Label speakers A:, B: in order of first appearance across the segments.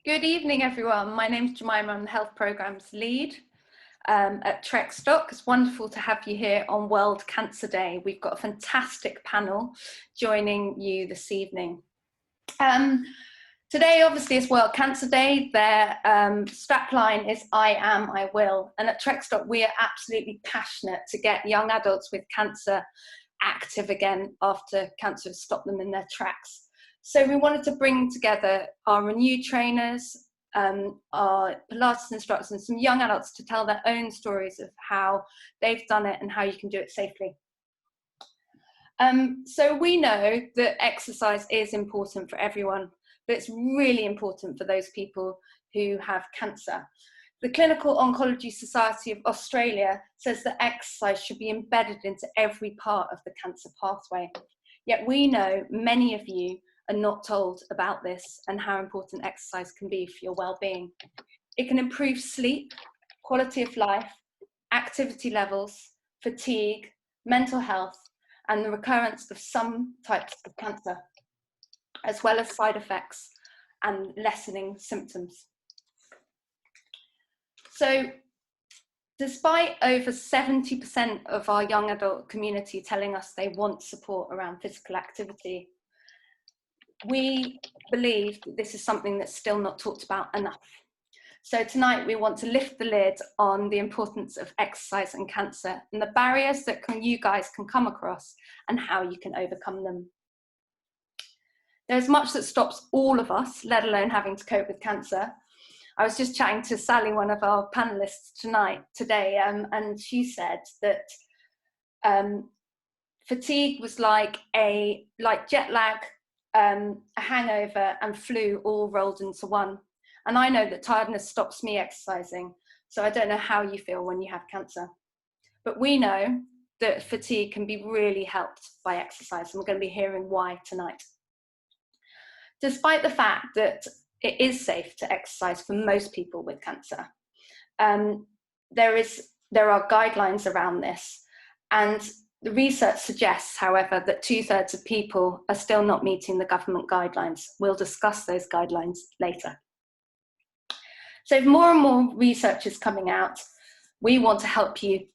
A: Good evening, everyone. My name is Jemima. I'm the Health Programmes Lead at Trekstock. It's wonderful to have you here on World Cancer Day. We've got a fantastic panel joining you this evening. Today, obviously, is World Cancer Day. Their strapline is I am, I will. And at Trekstock, we are absolutely passionate to get young adults with cancer active again after cancer has stopped them in their tracks. So we wanted to bring together our Renew trainers, our Pilates instructors, and some young adults to tell their own stories of how they've done it and how you can do it safely. So we know that exercise is important for everyone, but it's really important for those people who have cancer. The Clinical Oncology Society of Australia says that exercise should be embedded into every part of the cancer pathway. Yet we know many of you are not told about this and how important exercise can be for your well-being. It can improve sleep, quality of life, activity levels, fatigue, mental health, and the recurrence of some types of cancer, as well as side effects and lessening symptoms. So, despite over 70% of our young adult community telling us they want support around physical activity, we believe that this is something that's still not talked about enough. So tonight we want to lift the lid on the importance of exercise and cancer and the barriers that you guys can come across and how you can overcome them. There's much that stops all of us, let alone having to cope with cancer. I was just chatting to Sally, one of our panelists today, and she said that fatigue was like jet lag, a hangover and flu all rolled into one. And I know that tiredness stops me exercising, so I don't know how you feel when you have cancer. But we know that fatigue can be really helped by exercise, and we're going to be hearing why tonight. Despite the fact that it is safe to exercise for most people with cancer, there are guidelines around this, and the research suggests, however, that 2/3 of people are still not meeting the government guidelines. We'll discuss those guidelines later. So if more and more research is coming out, we want to help you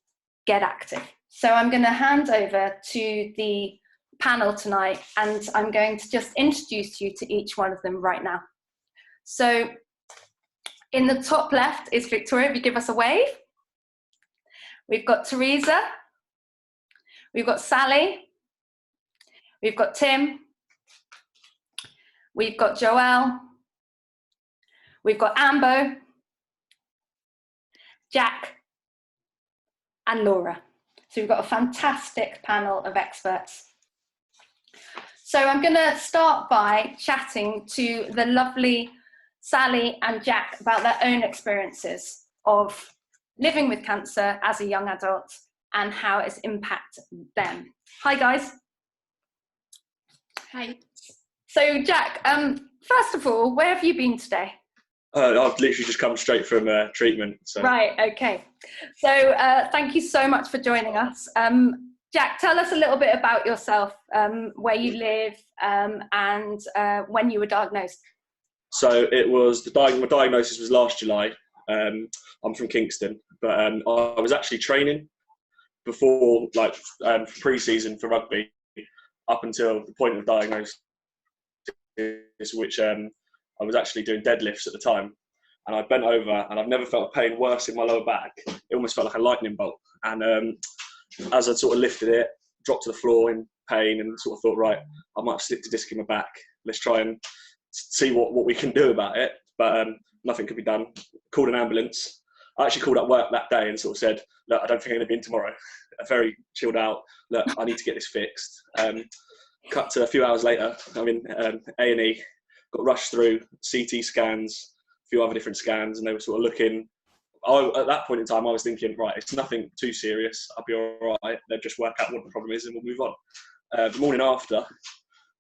A: get active. So I'm going to hand over to the panel tonight, and I'm going to just introduce you to each one of them right now. So in the top left is Victoria, if you give us a wave. We've got Teresa. We've got Sally, we've got Tim, we've got Joelle, we've got Ambo, Jack, and Laura. So we've got a fantastic panel of experts. So I'm going to start by chatting to the lovely Sally and Jack about their own experiences of living with cancer as a young adult and how it's impacted them. Hi, guys.
B: Hi.
A: So, Jack, first of all, where have you been today?
C: I've literally just come straight from treatment. So.
A: Right, okay. So, thank you so much for joining us. Jack, tell us a little bit about yourself, where you live, and when you were diagnosed.
C: So, it was my diagnosis was last July. I'm from Kingston, but I was actually training before, pre-season for rugby, up until the point of diagnosis, which I was actually doing deadlifts at the time, and I bent over, and I've never felt a pain worse in my lower back. It almost felt like a lightning bolt, and as I sort of lifted it, dropped to the floor in pain, and sort of thought, right, I might have slipped a disc in my back. Let's try and see what we can do about it, but nothing could be done. Called an ambulance. I actually called up work that day and sort of said, look, I don't think I'm going to be in tomorrow. Very chilled out. Look, I need to get this fixed. Cut to a few hours later, I'm in A&E, got rushed through CT scans, a few other different scans, and they were sort of looking. At that point in time, I was thinking, right, it's nothing too serious. I'll be all right. They'll just work out what the problem is and we'll move on. The morning after,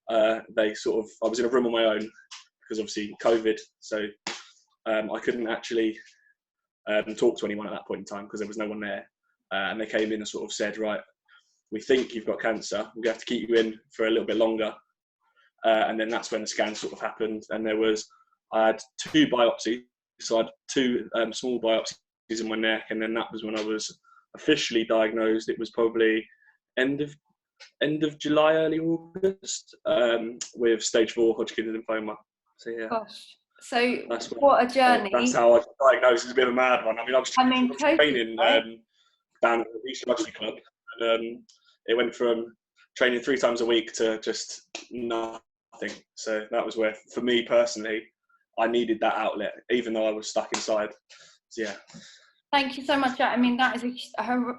C: I was in a room on my own because obviously COVID, so I couldn't actually talk to anyone at that point in time because there was no one there. And they came in and sort of said, right, we think you've got cancer. We're going to have to keep you in for a little bit longer. And then that's when the scan sort of happened. And there was I had 2 biopsies. So I had 2 small biopsies in my neck, and then that was when I was officially diagnosed. It was probably end of July, early August, with stage 4 Hodgkin's lymphoma. So yeah.
A: Gosh. So
C: That's
A: what a journey.
C: That's how I was diagnosed. It's a bit of a mad one. I mean, I was
A: Totally,
C: training
A: right?
C: down at the East Rugby Club, and it went from training 3 times a week to just nothing. So that was where, for me personally, I needed that outlet, even though I was stuck inside. So yeah.
A: Thank you so much, Jack. I mean, that is a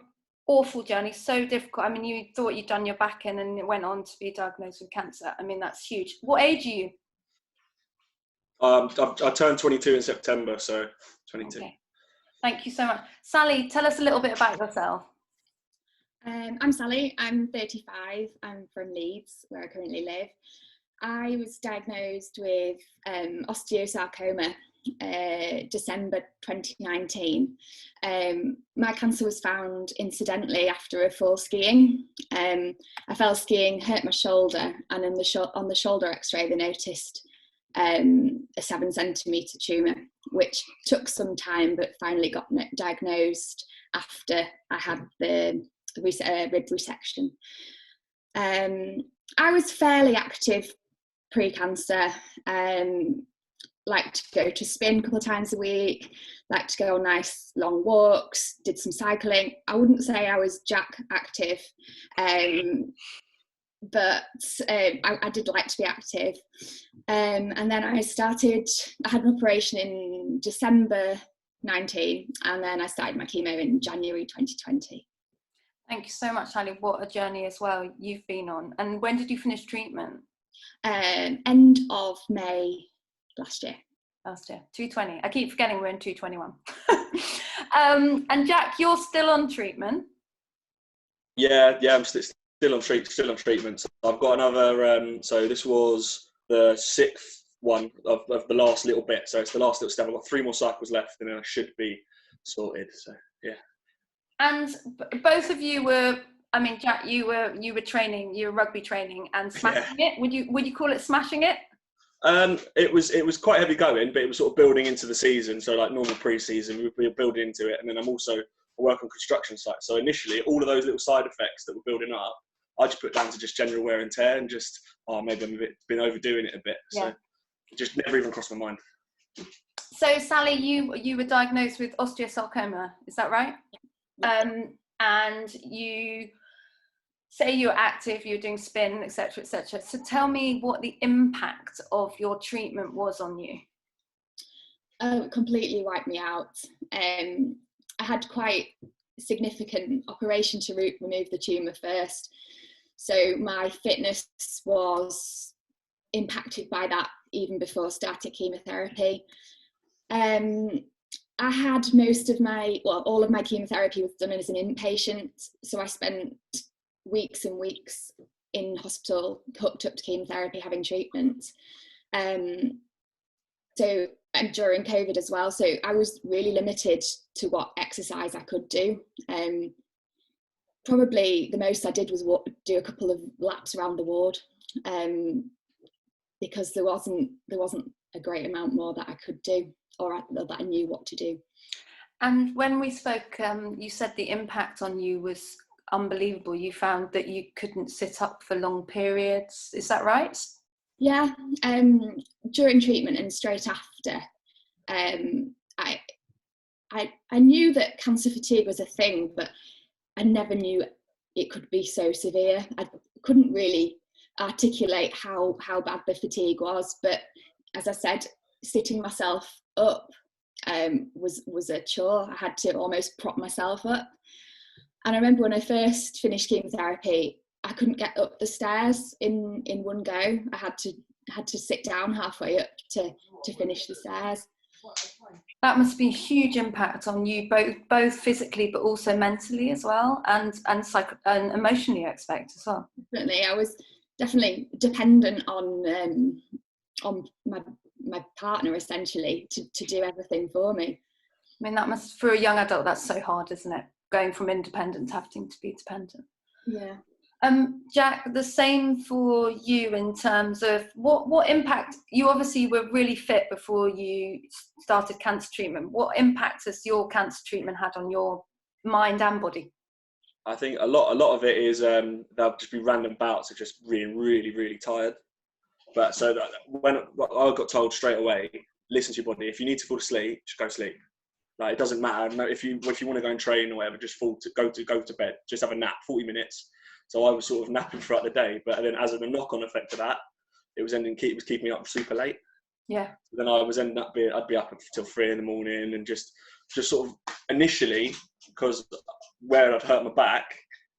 A: awful journey, so difficult. I mean, you thought you'd done your back in and it went on to be diagnosed with cancer. I mean, that's huge. What age are you?
C: I turned 22 in September, so 22.
A: Okay. Thank you so much. Sally, tell us a little bit about yourself.
B: I'm Sally, I'm 35, I'm from Leeds, where I currently live. I was diagnosed with osteosarcoma December 2019. My cancer was found incidentally after a fall skiing. I fell skiing, hurt my shoulder, and on the shoulder x-ray they noticed a 7-centimetre tumour, which took some time but finally got diagnosed after I had the rib resection. I was fairly active pre-cancer, liked to go to spin a couple of times a week, liked to go on nice long walks, did some cycling. I wouldn't say I was jack active, but I did like to be active. And then I had an operation in December 19, and then I started my chemo in January 2020.
A: Thank you so much, Sally. What a journey as well you've been on. And when did you finish treatment?
B: End of May last year.
A: Last year, 220. I keep forgetting we're in 221. And Jack, you're still on treatment?
C: Yeah, I'm still on treatment. So I've got another. So this was the 6th one of the last little bit. So it's the last little step. I've got 3 more cycles left, and then I should be sorted. So yeah. And
A: both of you were. I mean, Jack, you were training. You were rugby training and smashing it. Would you call it smashing it?
C: It was quite heavy going, but it was sort of building into the season. So like normal pre-season, we were building into it, and then I'm also work on construction sites. So initially, all of those little side effects that were building up, I just put down to just general wear and tear, and just maybe I'm been overdoing it a bit. Yeah. So it just never even crossed my mind.
A: So Sally, you were diagnosed with osteosarcoma, is that right? And you say you're active, you're doing spin, etc., etc. So tell me what the impact of your treatment was on you.
B: It completely wiped me out. I had quite a significant operation to remove the tumour first. So my fitness was impacted by that even before starting chemotherapy. I had all of my chemotherapy was done as an inpatient. So I spent weeks and weeks in hospital, hooked up to chemotherapy, having treatment. And during COVID as well. So I was really limited to what exercise I could do. Probably the most I did was do a couple of laps around the ward, because there wasn't a great amount more that I could do, or that I knew what to do.
A: And when we spoke, you said the impact on you was unbelievable. You found that you couldn't sit up for long periods. Is that right?
B: Yeah. During treatment and straight after, I knew that cancer fatigue was a thing, but I never knew it could be so severe. I couldn't really articulate how bad the fatigue was, but as I said, sitting myself up was a chore. I had to almost prop myself up. And I remember when I first finished chemotherapy, I couldn't get up the stairs in one go. I had to sit down halfway up to finish the stairs.
A: That must be a huge impact on you, both physically but also mentally as well, and emotionally, I expect as well.
B: Definitely, I was definitely dependent on my partner essentially to do everything for me.
A: I mean, that must, for a young adult, that's so hard, isn't it? Going from independent to having to be dependent.
B: Yeah.
A: Jack, the same for you in terms of what impact, you obviously were really fit before you started cancer treatment. What impact has your cancer treatment had on your mind and body?
C: I think a lot of it is there'll just be random bouts of just being really, really tired. But so that when I got told straight away, listen to your body. If you need to fall asleep, just go sleep. Like, it doesn't matter. No, if you want to go and train or whatever, just go to bed. Just have a nap, 40 minutes. So I was sort of napping throughout the day. But then, as a knock-on effect of that, it was keeping me up super late.
A: Yeah.
C: So then I was ending up I'd be up until 3 a.m, and just sort of initially, because where I'd hurt my back,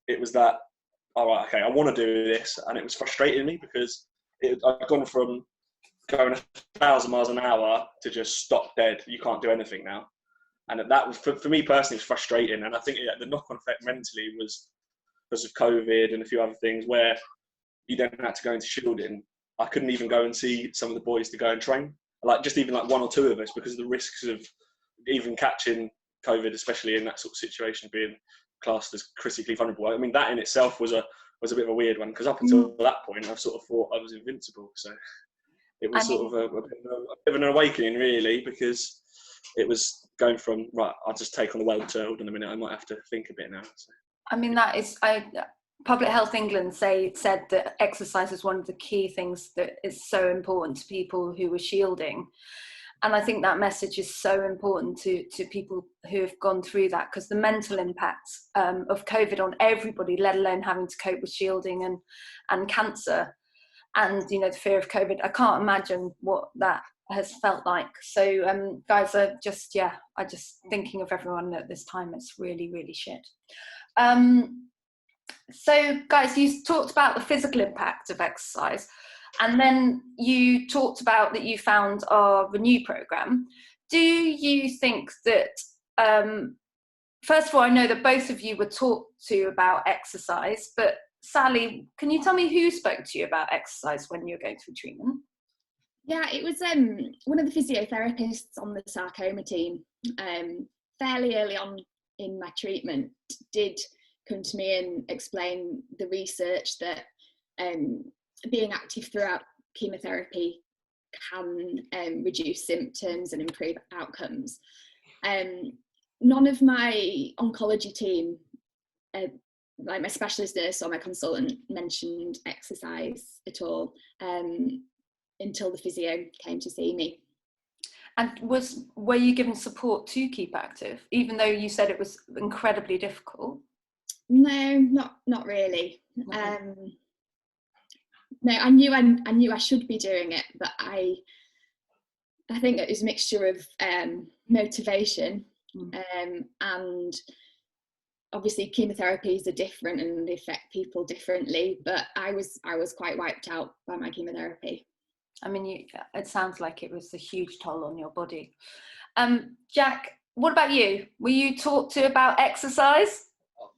C: it was that, all right, okay, I want to do this, and it was frustrating me because I'd gone from going 1,000 miles an hour to just stop dead. You can't do anything now. And that was, for me personally, it was frustrating. And I think the knock-on effect mentally was because of COVID and a few other things where you then had to go into shielding. I couldn't even go and see some of the boys to go and train. Like, just even like one or two of us, because of the risks of even catching COVID, especially in that sort of situation, being classed as critically vulnerable. I mean, that in itself was a bit of a weird one, because up until that point, I sort of thought I was invincible. So it was sort of a bit of an awakening, really, because it was going from, right, I'll just take on the world to, hold on a minute, I might have to think a bit now. So.
A: I mean, that is, Public Health England said that exercise is one of the key things that is so important to people who are shielding. And I think that message is so important to people who have gone through that, because the mental impact of COVID on everybody, let alone having to cope with shielding and cancer, and, you know, the fear of COVID, I can't imagine what that has felt like. So guys, I just thinking of everyone at this time, it's really, really shit. So guys, you talked about the physical impact of exercise, and then you talked about that you found our Renew program. Do you think that, first of all, I know that both of you were talked to about exercise, but Sally, can you tell me who spoke to you about exercise when you were going through treatment?
B: Yeah, it was one of the physiotherapists on the sarcoma team, fairly early on in my treatment, did come to me and explain the research that being active throughout chemotherapy can reduce symptoms and improve outcomes. None of my oncology team, like my specialist nurse or my consultant, mentioned exercise at all until the physio came to see me.
A: And were you given support to keep active, even though you said it was incredibly difficult?
B: No, not really. No, I knew I should be doing it, but I think it was a mixture of motivation and obviously chemotherapies are different and they affect people differently. But I was quite wiped out by my chemotherapy.
A: I mean, it sounds like it was a huge toll on your body. Jack, what about you? Were you talked to about exercise?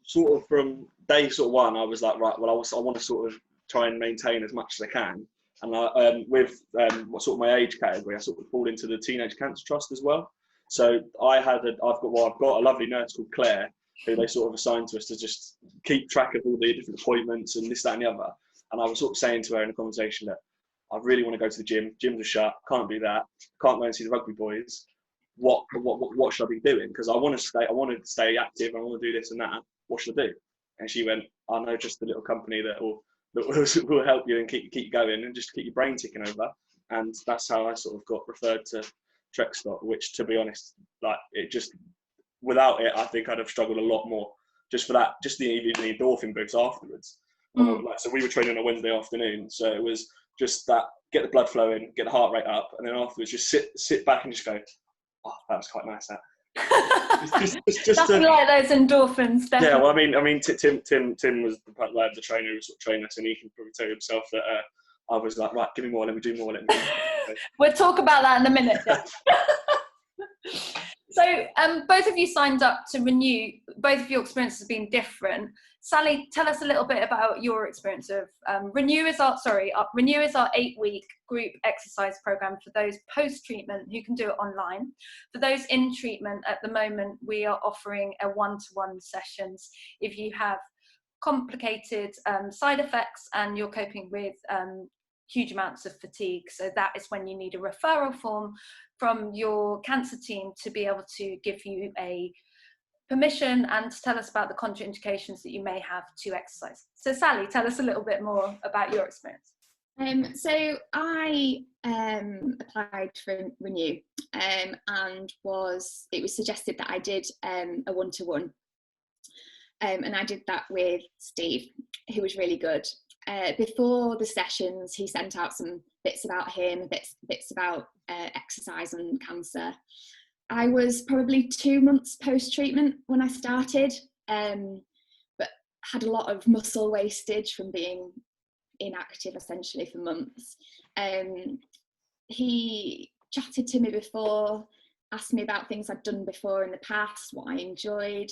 C: Sort of from day one, I was like, right, well, I want to sort of try and maintain as much as I can. And with sort of my age category, I sort of fall into the Teenage Cancer Trust as well. So I've got a lovely nurse called Claire, who they sort of assigned to us to just keep track of all the different appointments and this, that, and the other. And I was sort of saying to her in a conversation that I really want to go to the gym. Gyms are shut. Can't do that. Can't go and see the rugby boys. What should I be doing? Because I want to stay active. I want to do this and that. What should I do? And she went, I know just a little company that will help you and keep going and just keep your brain ticking over. And that's how I sort of got referred to Trekstock, which, to be honest, like, it just, without it, I think I'd have struggled a lot more. Just for that, just the endorphin boost afterwards. So we were training on a Wednesday afternoon, so it was just that, get the blood flowing, get the heart rate up, and then afterwards just sit back and just go, oh, that was quite nice, that. just
A: Nothing like those endorphins, definitely.
C: Yeah, well, I mean, Tim was the trainer who sort of trained us, and he can probably tell you himself that I was like, right, give me more, let me do more, let me do more.
A: We'll talk about that in a minute. Yeah. So both of you signed up to Renew. Both of your experiences have been different. Sally, tell us a little bit about your experience of Renew is our 8-week group exercise program for those post-treatment who can do it online. For those in treatment at the moment, we are offering a one-to-one sessions if you have complicated side effects and you're coping with huge amounts of fatigue. So that is when you need a referral form from your cancer team to be able to give you a permission and to tell us about the contraindications that you may have to exercise. So Sally, tell us a little bit more about your experience.
B: So I applied for Renew, and it was suggested that I did a one-to-one, and I did that with Steve, who was really good. Before the sessions, he sent out some bits about him, bits about exercise and cancer. I was probably 2 months post-treatment when I started, but had a lot of muscle wastage from being inactive essentially for months. He chatted to me before, asked me about things I'd done before in the past, what I enjoyed,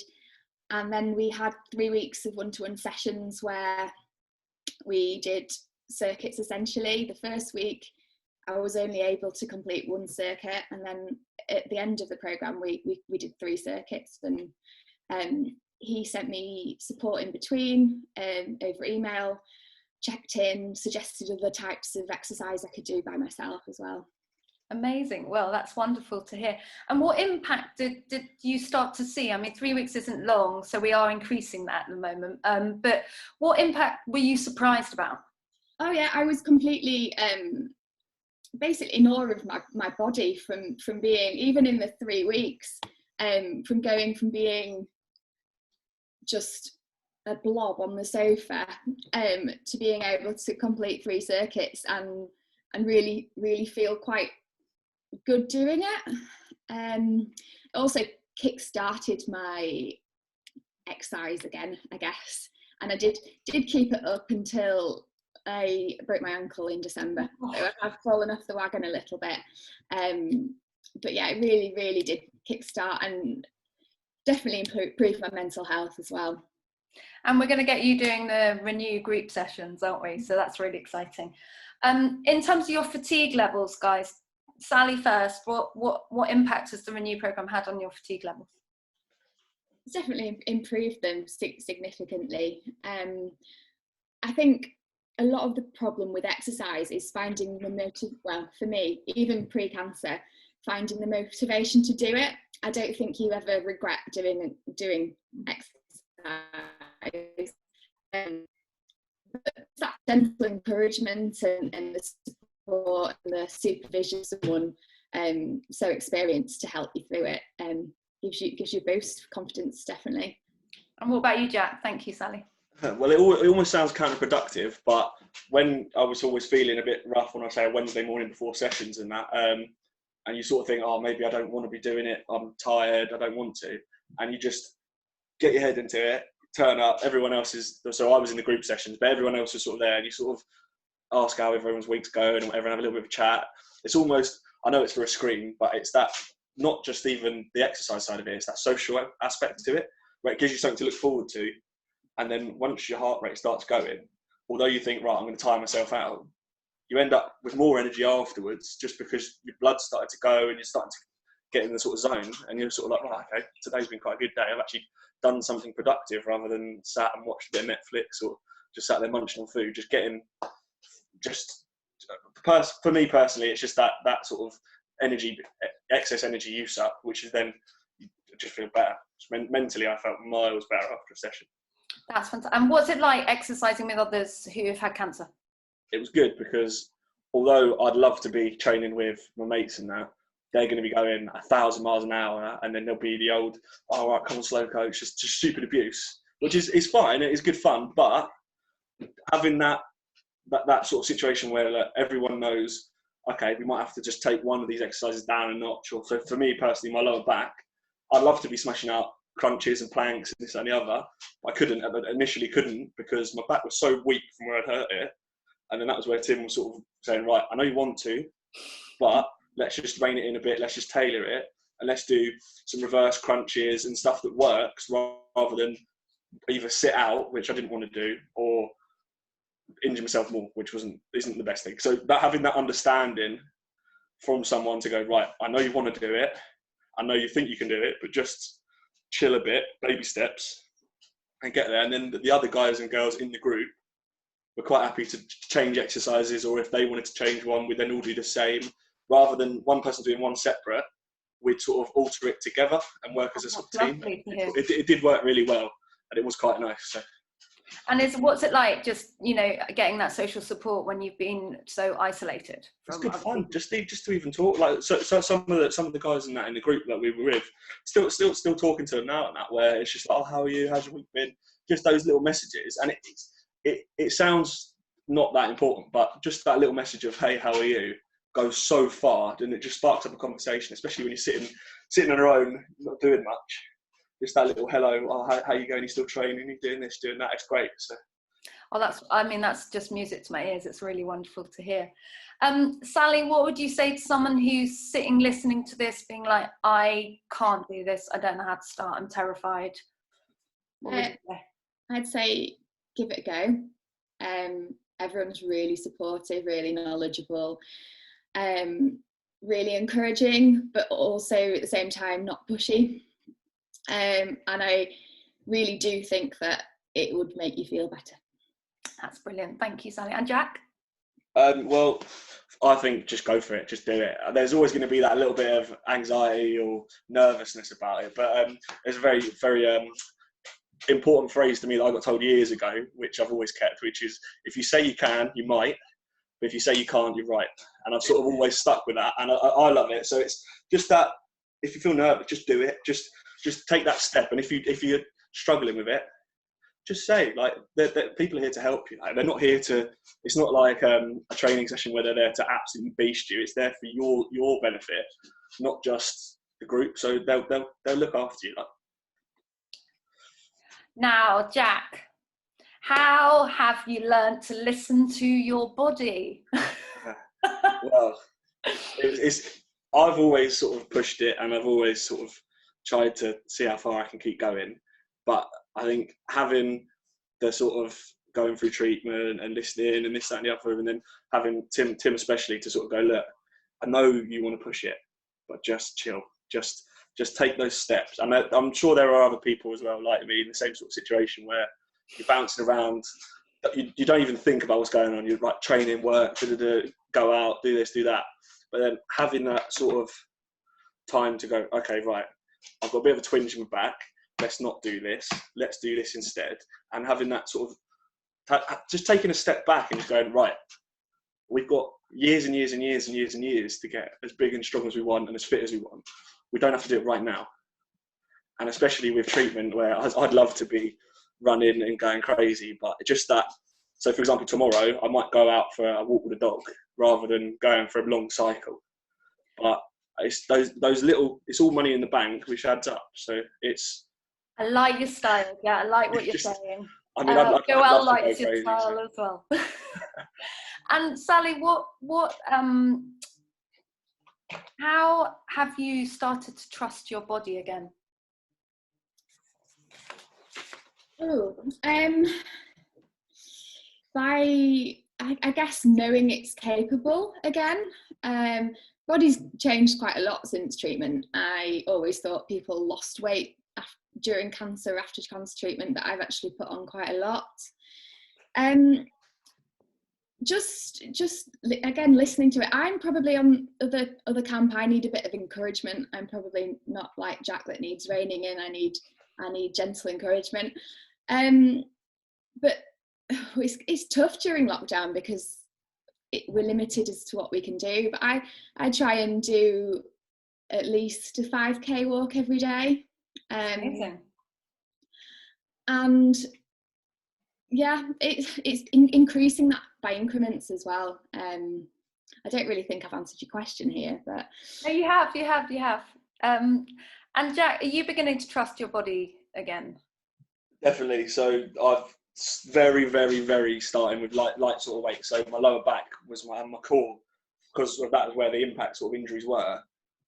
B: and then we had 3 weeks of one-to-one sessions where we did circuits essentially. The first week I was only able to complete 1 circuit, and then at the end of the programme we did 3 circuits, and he sent me support in between over email, checked in, suggested other types of exercise I could do by myself as well.
A: Amazing. Well, that's wonderful to hear. And what impact did you start to see? I mean, 3 weeks isn't long, so we are increasing that at the moment. But what impact were you surprised about?
B: Oh yeah, I was completely basically in awe of my body from being, even in the 3 weeks, from going from being just a blob on the sofa to being able to complete 3 circuits and really feel quite good doing it. It also kick-started my exercise again, I guess, and I did keep it up until I broke my ankle in December. So I've fallen off the wagon a little bit, but yeah, it really did kickstart and definitely improve my mental health as well.
A: And we're going to get you doing the Renew group sessions, aren't we? So that's really exciting. In terms of your fatigue levels, guys, Sally first, what impact has the Renew programme had on your fatigue levels?
B: It's definitely improved them significantly. I think a lot of the problem with exercise is finding well, for me, even pre-cancer, finding the motivation to do it. I don't think you ever regret doing exercise. But that gentle encouragement and the support and the supervision of someone so experienced to help you through it gives you a boost of confidence, definitely.
A: And what about you, Jack? Thank you, Sally.
C: Well, it almost sounds counterproductive, but when I was always feeling a bit rough when I say a Wednesday morning before sessions and that, and you sort of think, oh, maybe I don't want to be doing it, I'm tired, I don't want to, and you just get your head into it, turn up, everyone else is, so I was in the group sessions, but everyone else was sort of there, and you sort of ask how everyone's week's going, and whatever, and have a little bit of a chat. It's almost, I know it's for a screen, but it's that, not just even the exercise side of it, it's that social aspect to it, where it gives you something to look forward to. And then once your heart rate starts going, although you think, right, I'm going to tire myself out, you end up with more energy afterwards just because your blood's started to go and you're starting to get in the sort of zone, and you're sort of like, right, okay, today's been quite a good day. I've actually done something productive rather than sat and watched a bit of Netflix or just sat there munching on food. For me personally, it's just that sort of energy, excess energy use up, which is then you just feel better. Mentally, I felt miles better after a session.
A: That's fantastic. And what's it like exercising with others who have had cancer?
C: It was good because although I'd love to be training with my mates and that, they're going to be going 1,000 miles an hour, and then there'll be the old, oh, right, come on, slow coach, just stupid abuse, which is fine. It's good fun, but having that sort of situation where like, everyone knows, okay, we might have to just take one of these exercises down a notch. Or for me personally, my lower back, I'd love to be smashing out crunches and planks and this and the other. I initially couldn't because my back was so weak from where I'd hurt it. And then that was where Tim was sort of saying, right, I know you want to, but let's just rein it in a bit. Let's just tailor it. And let's do some reverse crunches and stuff that works rather than either sit out, which I didn't want to do, or injure myself more, which isn't the best thing. So that having that understanding from someone to go, right, I know you want to do it. I know you think you can do it, but just chill a bit, baby steps, and get there. And then the other guys and girls in the group were quite happy to change exercises, or if they wanted to change one, we'd then all do the same. Rather than one person doing one separate, we'd sort of alter it together and work as a sort of team. It did work really well, and it was quite nice. So.
A: And what's it like, just, you know, getting that social support when you've been so isolated?
C: It's good fun, just to even talk. Like so some of the guys in the group that we were with, still talking to them now and that, where it's just like, oh, how are you? How's your week been? Just those little messages, and it sounds not that important, but just that little message of, hey, how are you, goes so far, and it just sparks up a conversation, especially when you're sitting on your own, not doing much. Just that little hello, oh, how you going? You still training? You doing this, doing that? It's great. So.
A: Oh, that's just music to my ears. It's really wonderful to hear. Sally, what would you say to someone who's sitting listening to this, being like, I can't do this, I don't know how to start, I'm terrified? What would you say?
B: I'd say give it a go. Everyone's really supportive, really knowledgeable, really encouraging, but also at the same time not pushy. And I really do think that it would make you feel better.
A: That's brilliant. Thank you, Sally. And Jack?
C: Well, I think just go for it, just do it. There's always going to be that little bit of anxiety or nervousness about it, but there's a very, very important phrase to me that I got told years ago, which I've always kept, which is, if you say you can, you might, but if you say you can't, you're right. And I've sort of always stuck with that, and I love it. So it's just that, if you feel nervous, just do it. Just take that step. And if you're struggling with it, just say, like, people are here to help you. Like, they're not here to. It's not like a training session where they're there to absolutely beast you. It's there for your benefit, not just the group. So they'll look after you. Like. Now,
A: Jack, how have you learned to listen to your body?
C: Well, I've always sort of pushed it, and I've always sort of tried to see how far I can keep going. But I think having the sort of going through treatment and listening and this, that and the other, and then having Tim especially to sort of go, look, I know you want to push it, but just chill. Just take those steps. And I'm sure there are other people as well like me in the same sort of situation where you're bouncing around. You don't even think about what's going on. You're like training, work, go out, do this, do that. But then having that sort of time to go, okay, right, I've got a bit of a twinge in my back. Let's not do this. Let's do this instead. And having that sort of, just taking a step back and just going, right, we've got years and years and years and years and years to get as big and strong as we want and as fit as we want. We don't have to do it right now. And especially with treatment, where I'd love to be running and going crazy, but just that. So for example, tomorrow I might go out for a walk with a dog rather than going for a long cycle. But it's those little, it's all money in the bank which adds up. So it's.
A: I like your style. Yeah, I like what you're saying.
C: I mean,
A: Joelle likes your style as well. And Sally, how have you started to trust your body again?
B: By I guess knowing it's capable again. Body's changed quite a lot since treatment. I always thought people lost weight during cancer, after cancer treatment, but I've actually put on quite a lot. Just again, listening to it. I'm probably on other camp. I need a bit of encouragement. I'm probably not like Jack that needs reining in. I need gentle encouragement. But it's tough during lockdown because we're limited as to what we can do. But I try and do at least a 5K walk every day.
A: Amazing.
B: And yeah, it's increasing that by increments as well. I don't really think I've answered your question here, but
A: no, you have. And Jack, are you beginning to trust your body again?
C: Definitely. So I've very, very, very starting with light sort of weight. So my lower back was my core, because that was where the impact sort of injuries were.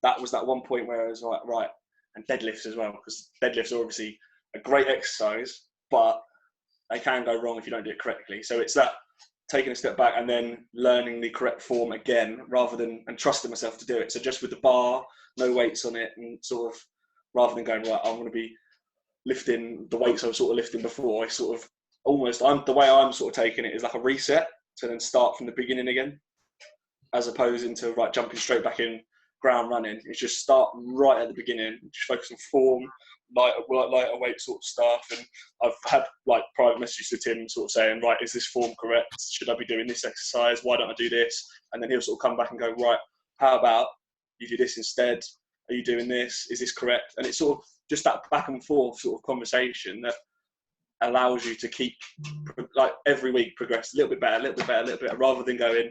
C: That was that one point where I was like, right, and deadlifts as well, because deadlifts are obviously a great exercise, but they can go wrong if you don't do it correctly. So it's that taking a step back and then learning the correct form again, and trusting myself to do it. So just with the bar, no weights on it, and sort of rather than going, right, I'm going to be lifting the weights I was sort of lifting before. It's sort of almost, the way I'm sort of taking it is like a reset to then start from the beginning again, as opposed to jumping straight back in ground running. It's just start right at the beginning, just focus on form, lighter weight sort of stuff. And I've had like private messages to Tim sort of saying, right, is this form correct? Should I be doing this exercise? Why don't I do this? And then he'll sort of come back and go, right, how about you do this instead? Are you doing this? Is this correct? And it's sort of just that back and forth sort of conversation that allows you to keep, like, every week progress a little bit better, rather than going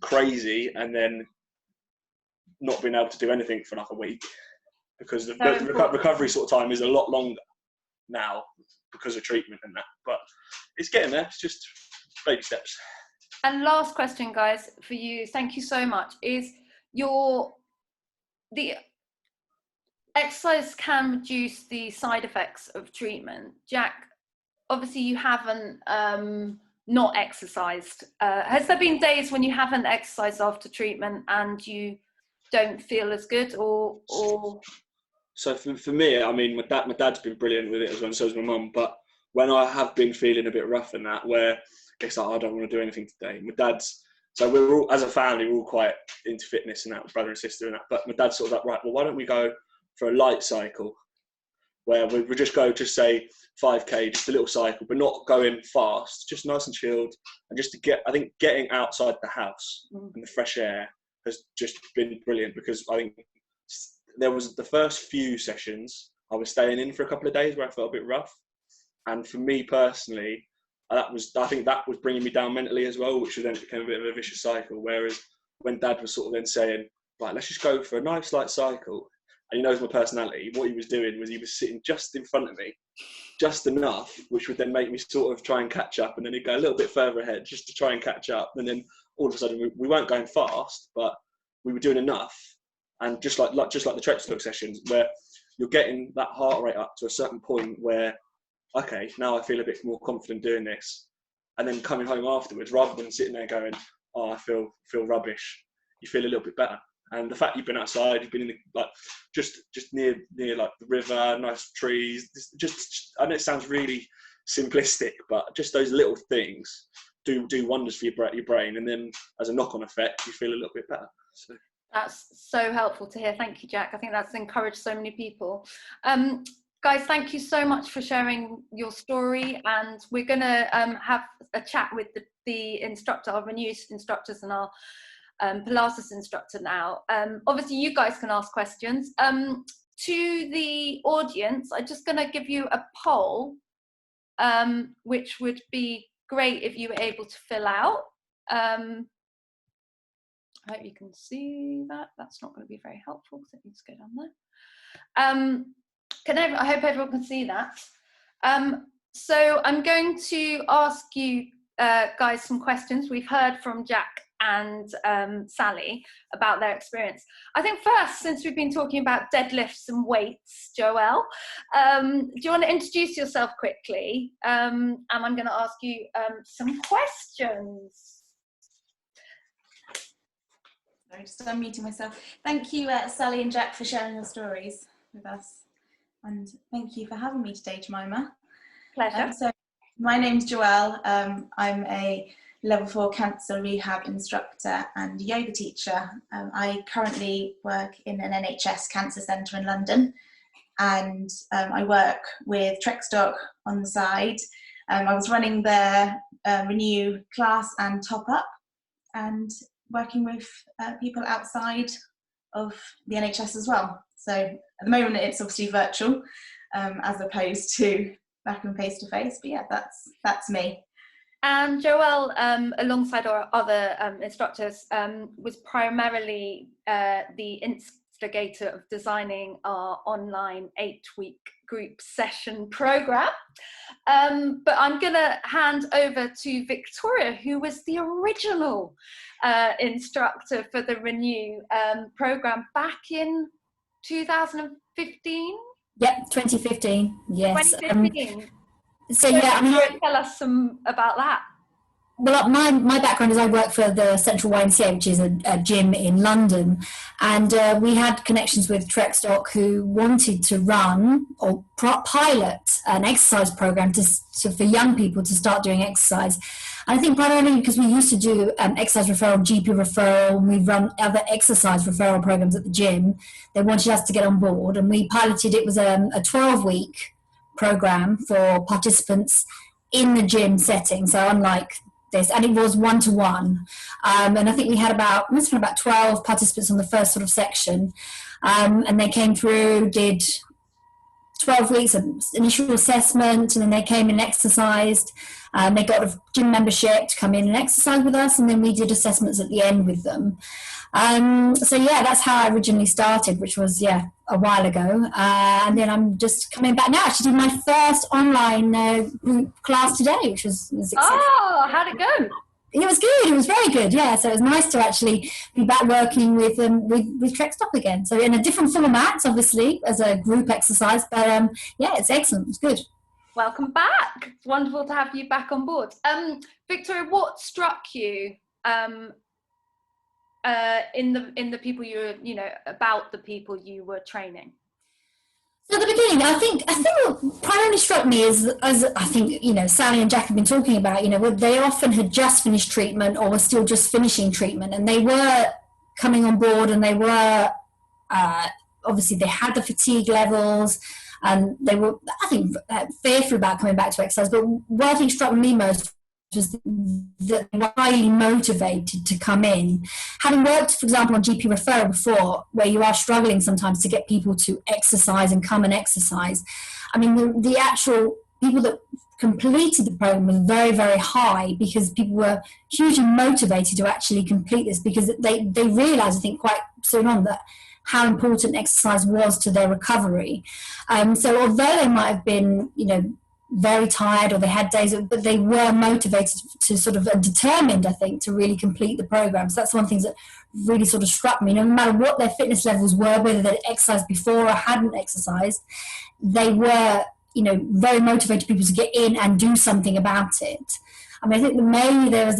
C: crazy and then not being able to do anything for like a week, because the recovery sort of time is a lot longer now because of treatment and that. But it's getting there. It's just baby steps.
A: And last question, guys, for you. Thank you so much. Is the exercise can reduce the side effects of treatment. Jack, obviously you haven't not exercised. Has there been days when you haven't exercised after treatment and you don't feel as good, or?
C: So for me, I mean, my dad's been brilliant with it as well, and so has my mum. But when I have been feeling a bit rough and that, where it's like, I don't want to do anything today. So we're all, as a family, we're all quite into fitness and that, brother and sister and that. But my dad's sort of like, right, well, why don't we go for a light cycle, where we just go, just say 5K, just a little cycle, but not going fast, just nice and chilled. And just to I think getting outside the house and the fresh air has just been brilliant, because I think there was the first few sessions I was staying in for a couple of days where I felt a bit rough. And for me personally, I think that was bringing me down mentally as well, which then became a bit of a vicious cycle. Whereas when Dad was sort of then saying, right, let's just go for a nice light cycle, and he knows my personality, what he was doing was he was sitting just in front of me, just enough, which would then make me sort of try and catch up, and then he'd go a little bit further ahead just to try and catch up. And then all of a sudden we weren't going fast, but we were doing enough. And just like the Trekstock sessions, where you're getting that heart rate up to a certain point where, okay, now I feel a bit more confident doing this, and then coming home afterwards, rather than sitting there going, oh, I feel rubbish, you feel a little bit better. And the fact you've been outside, you've been in just near like the river, nice trees, just I know it sounds really simplistic, but just those little things do wonders for your brain, and then as a knock-on effect, you feel a little bit better. So. That's
A: so helpful to hear. Thank you, Jack. I think that's encouraged so many people. Guys, thank you so much for sharing your story, and we're going to have a chat with the instructor, our renewed instructors, and our Pilates instructor now. Obviously, you guys can ask questions. To the audience, I'm just going to give you a poll, which would be great if you were able to fill out. I hope you can see that. That's not going to be very helpful because it needs to go down there. I hope everyone can see that. So I'm going to ask you guys some questions. We've heard from Jack and Sally about their experience. I think first, since we've been talking about deadlifts and weights, Joelle, do you want to introduce yourself quickly? And I'm going to ask you some questions.
D: Sorry, just unmuting myself. Thank you, Sally and Jack, for sharing your stories with us. And thank you for having me today, Jemima.
A: Pleasure.
D: So my name's Joelle. I'm a level 4 cancer rehab instructor and yoga teacher. I currently work in an NHS cancer centre in London, and I work with Trekstock on the side. I was running their Renew class and Top Up, and working with people outside of the NHS as well. So at the moment it's obviously virtual as opposed to back and face to face, but yeah, that's me.
A: And Joelle, alongside our other instructors, was primarily the instigator of designing our online 8-week group session program. But I'm going to hand over to Victoria, who was the original instructor for the Renew program back in 2015?
E: Yep, 2015, yes.
A: 2015.
E: So yeah,
A: I mean, tell us some about that.
E: Well, my background is I work for the Central YMCA, which is a gym in London, and we had connections with Trekstock who wanted to run or pilot an exercise program for young people to start doing exercise. And I think primarily because we used to do exercise referral, GP referral, and we've run other exercise referral programs at the gym. They wanted us to get on board, and we piloted. It was a 12-week program for participants in the gym setting. So unlike this, and it was 1-to-1, and I think we had about 12 participants on the first sort of section, and they came through, did 12 weeks of initial assessment, and then they came and exercised. They got a gym membership to come in and exercise with us, and then we did assessments at the end with them. So yeah, that's how I originally started, which was a while ago, and then I'm just coming back now. I actually did my first online group class today, which was exciting.
A: Oh, how'd it go?
E: It was good. It was very good. Yeah, so it was nice to actually be back working with Trekstock again. So in a different format, obviously, as a group exercise, but yeah, it's excellent. It's good.
A: Welcome back. It's wonderful to have you back on board. Victoria, what struck you in the people about the people you were training?
E: So at the beginning, I think what primarily struck me is, as I think, Sally and Jack have been talking about, they often had just finished treatment or were still just finishing treatment, and they were coming on board, and they were, obviously they had the fatigue levels, and they were, I think, fearful about coming back to exercise. But what I think struck me most was that they were highly motivated to come in. Having worked, for example, on GP referral before, where you are struggling sometimes to get people to exercise and come and exercise, I mean, the actual people that completed the program was very, very high, because people were hugely motivated to actually complete this, because they realised, I think, quite soon on that how important exercise was to their recovery. So although they might have been, very tired, or they had days, but they were motivated to sort of, determined, I think, to really complete the program. So that's one of the things that really sort of struck me. No matter what their fitness levels were, whether they'd exercised before or hadn't exercised, they were, very motivated people to get in and do something about it. I mean, I think that maybe there was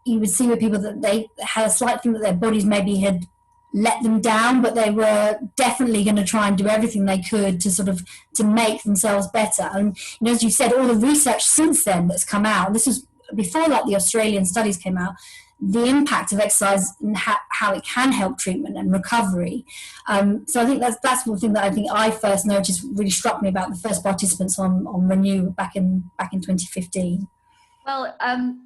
E: you would see with people that they had a slight thing that their bodies maybe had let them down, but they were definitely going to try and do everything they could to make themselves better. And as you said, all the research since then that's come out, this was before the Australian studies came out, the impact of exercise and how it can help treatment and recovery. So I think that's one thing that I think I first noticed really struck me about the first participants on Renew back in 2015.
A: Well,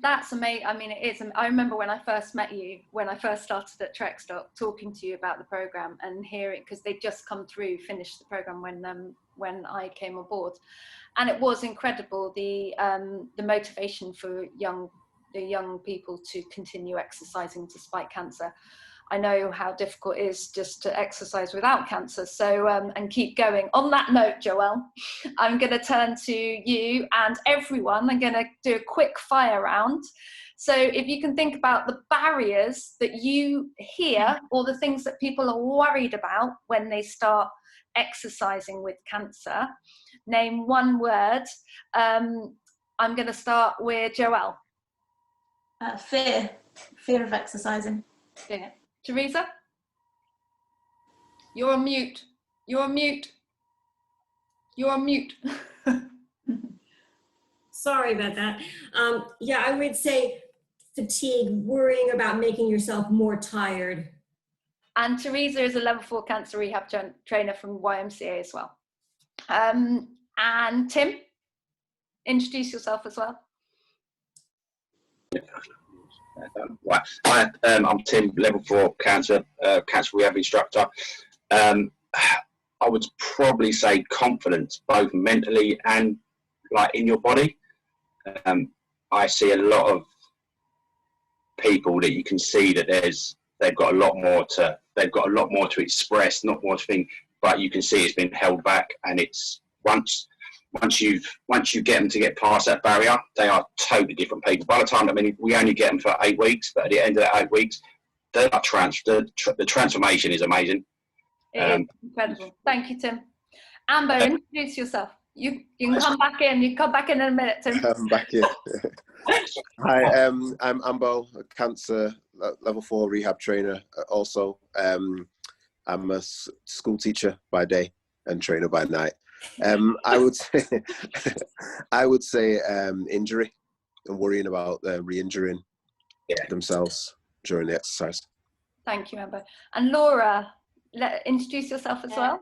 A: that's amazing. I mean, it is. I remember when I first met you, when I first started at Trekstock, talking to you about the program and hearing, because they'd just finished the program when I came on board, and it was incredible, the motivation for the young people to continue exercising despite cancer. I know how difficult it is just to exercise without cancer. So, and keep going. On that note, Joelle, I'm going to turn to you and everyone. I'm going to do a quick fire round. So if you can think about the barriers that you hear, or the things that people are worried about when they start exercising with cancer, name one word. I'm going to start with Joelle.
D: Fear of exercising.
A: Fear. Teresa, you're on mute. You're on mute. You're on mute.
F: Sorry about that. Yeah, I would say fatigue, worrying about making yourself more tired.
A: And Teresa is a level 4 cancer rehab trainer from YMCA as well. And Tim, introduce yourself as well.
G: Right. I'm Tim, level 4 cancer rehab instructor. I would probably say confidence, both mentally and in your body. I see a lot of people that you can see that they've got a lot more to express, not more to think, but you can see it's been held back, and it's once you get them to get past that barrier, they are totally different people. By the time, we only get them for 8 weeks, but at the end of that 8 weeks, they are the transformation is amazing.
A: It is incredible. Thank you, Tim. Amber, introduce yourself. You can come back in. You can come back in a minute, Tim.
H: I'm back in. Hi, I'm Ambo, a cancer level 4 rehab trainer. Also, I'm a school teacher by day and trainer by night. I would say, injury and worrying about re-injuring themselves during the exercise.
A: Thank you, Amber. And Laura, introduce yourself as well.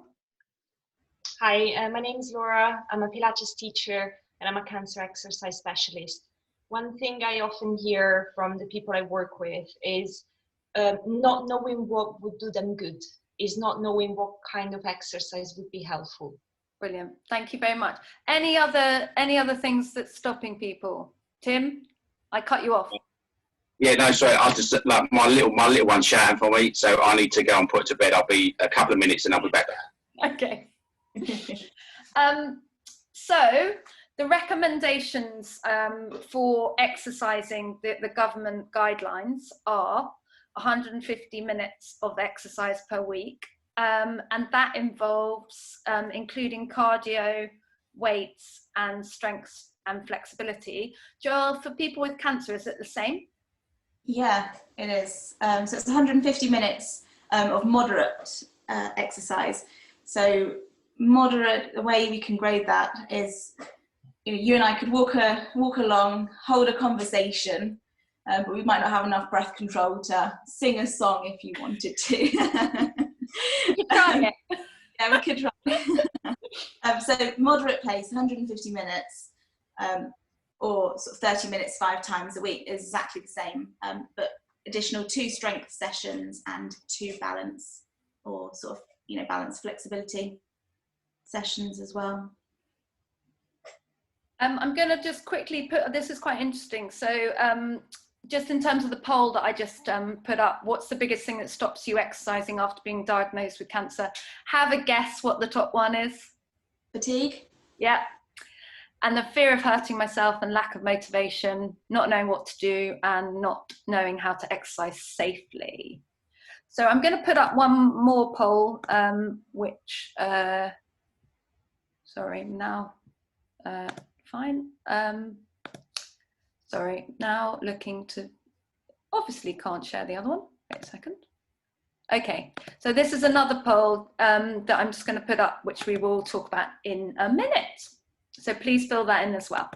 I: Hi, my name is Laura. I'm a Pilates teacher and I'm a cancer exercise specialist. One thing I often hear from the people I work with is not knowing what would do them good, is not knowing what kind of exercise would be helpful.
A: Brilliant. Thank you very much. Any other things that's stopping people? Tim, I cut you off.
G: Yeah, no, sorry. I just like my little one's shouting for me, so I need to go and put it to bed. I'll be a couple of minutes and I'll be back.
A: Okay. So the recommendations for exercising, the government guidelines are 150 minutes of exercise per week, and that involves including cardio, weights, and strength and flexibility. Joelle, for people with cancer, is it the same?
D: Yeah, it is. So it's 150 minutes of moderate exercise. So moderate, the way we can grade that is, you and I could walk along, hold a conversation, but we might not have enough breath control to sing a song if you wanted to.
A: You could try it.
D: Yeah, we could try. So moderate pace, 150 minutes, or sort of 30 minutes 5 times a week is exactly the same, but additional 2 strength sessions and 2 balance or sort of, balance flexibility sessions as well.
A: I'm going to just quickly put, this is quite interesting. So just in terms of the poll that I just put up, what's the biggest thing that stops you exercising after being diagnosed with cancer? Have a guess what the top one is?
D: Fatigue?
A: Yeah. And the fear of hurting myself and lack of motivation, not knowing what to do and not knowing how to exercise safely. So I'm going to put up one more poll, which, sorry, now, fine. Sorry, now looking to, obviously can't share the other one. Wait a second. Okay, so this is another poll that I'm just going to put up, which we will talk about in a minute. So please fill that in as well.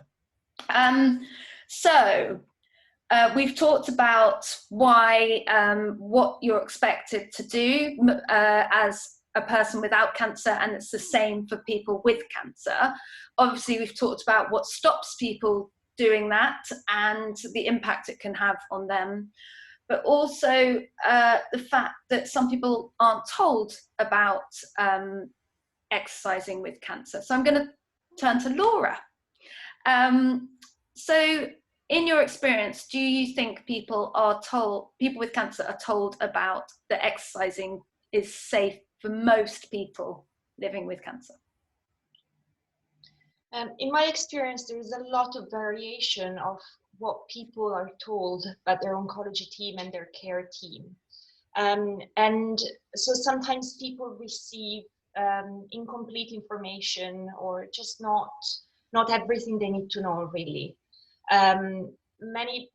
A: We've talked about why, what you're expected to do as a person without cancer, and it's the same for people with cancer. Obviously, we've talked about what stops people doing that and the impact it can have on them, but also the fact that some people aren't told about exercising with cancer. So I'm going to turn to Laura. So in your experience, do you think people with cancer are told about that exercising is safe for most people living with cancer?
I: In my experience, there is a lot of variation of what people are told by their oncology team and their care team. And so sometimes people receive incomplete information or just not everything they need to know really.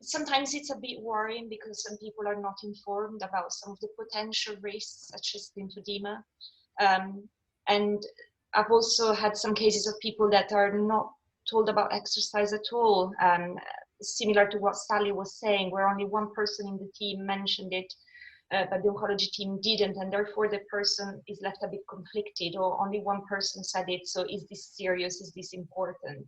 I: Sometimes it's a bit worrying because some people are not informed about some of the potential risks such as lymphedema. And I've also had some cases of people that are not told about exercise at all, similar to what Sally was saying, where only one person in the team mentioned it, but the oncology team didn't, and therefore the person is left a bit conflicted, or only one person said it, so is this serious, is this important?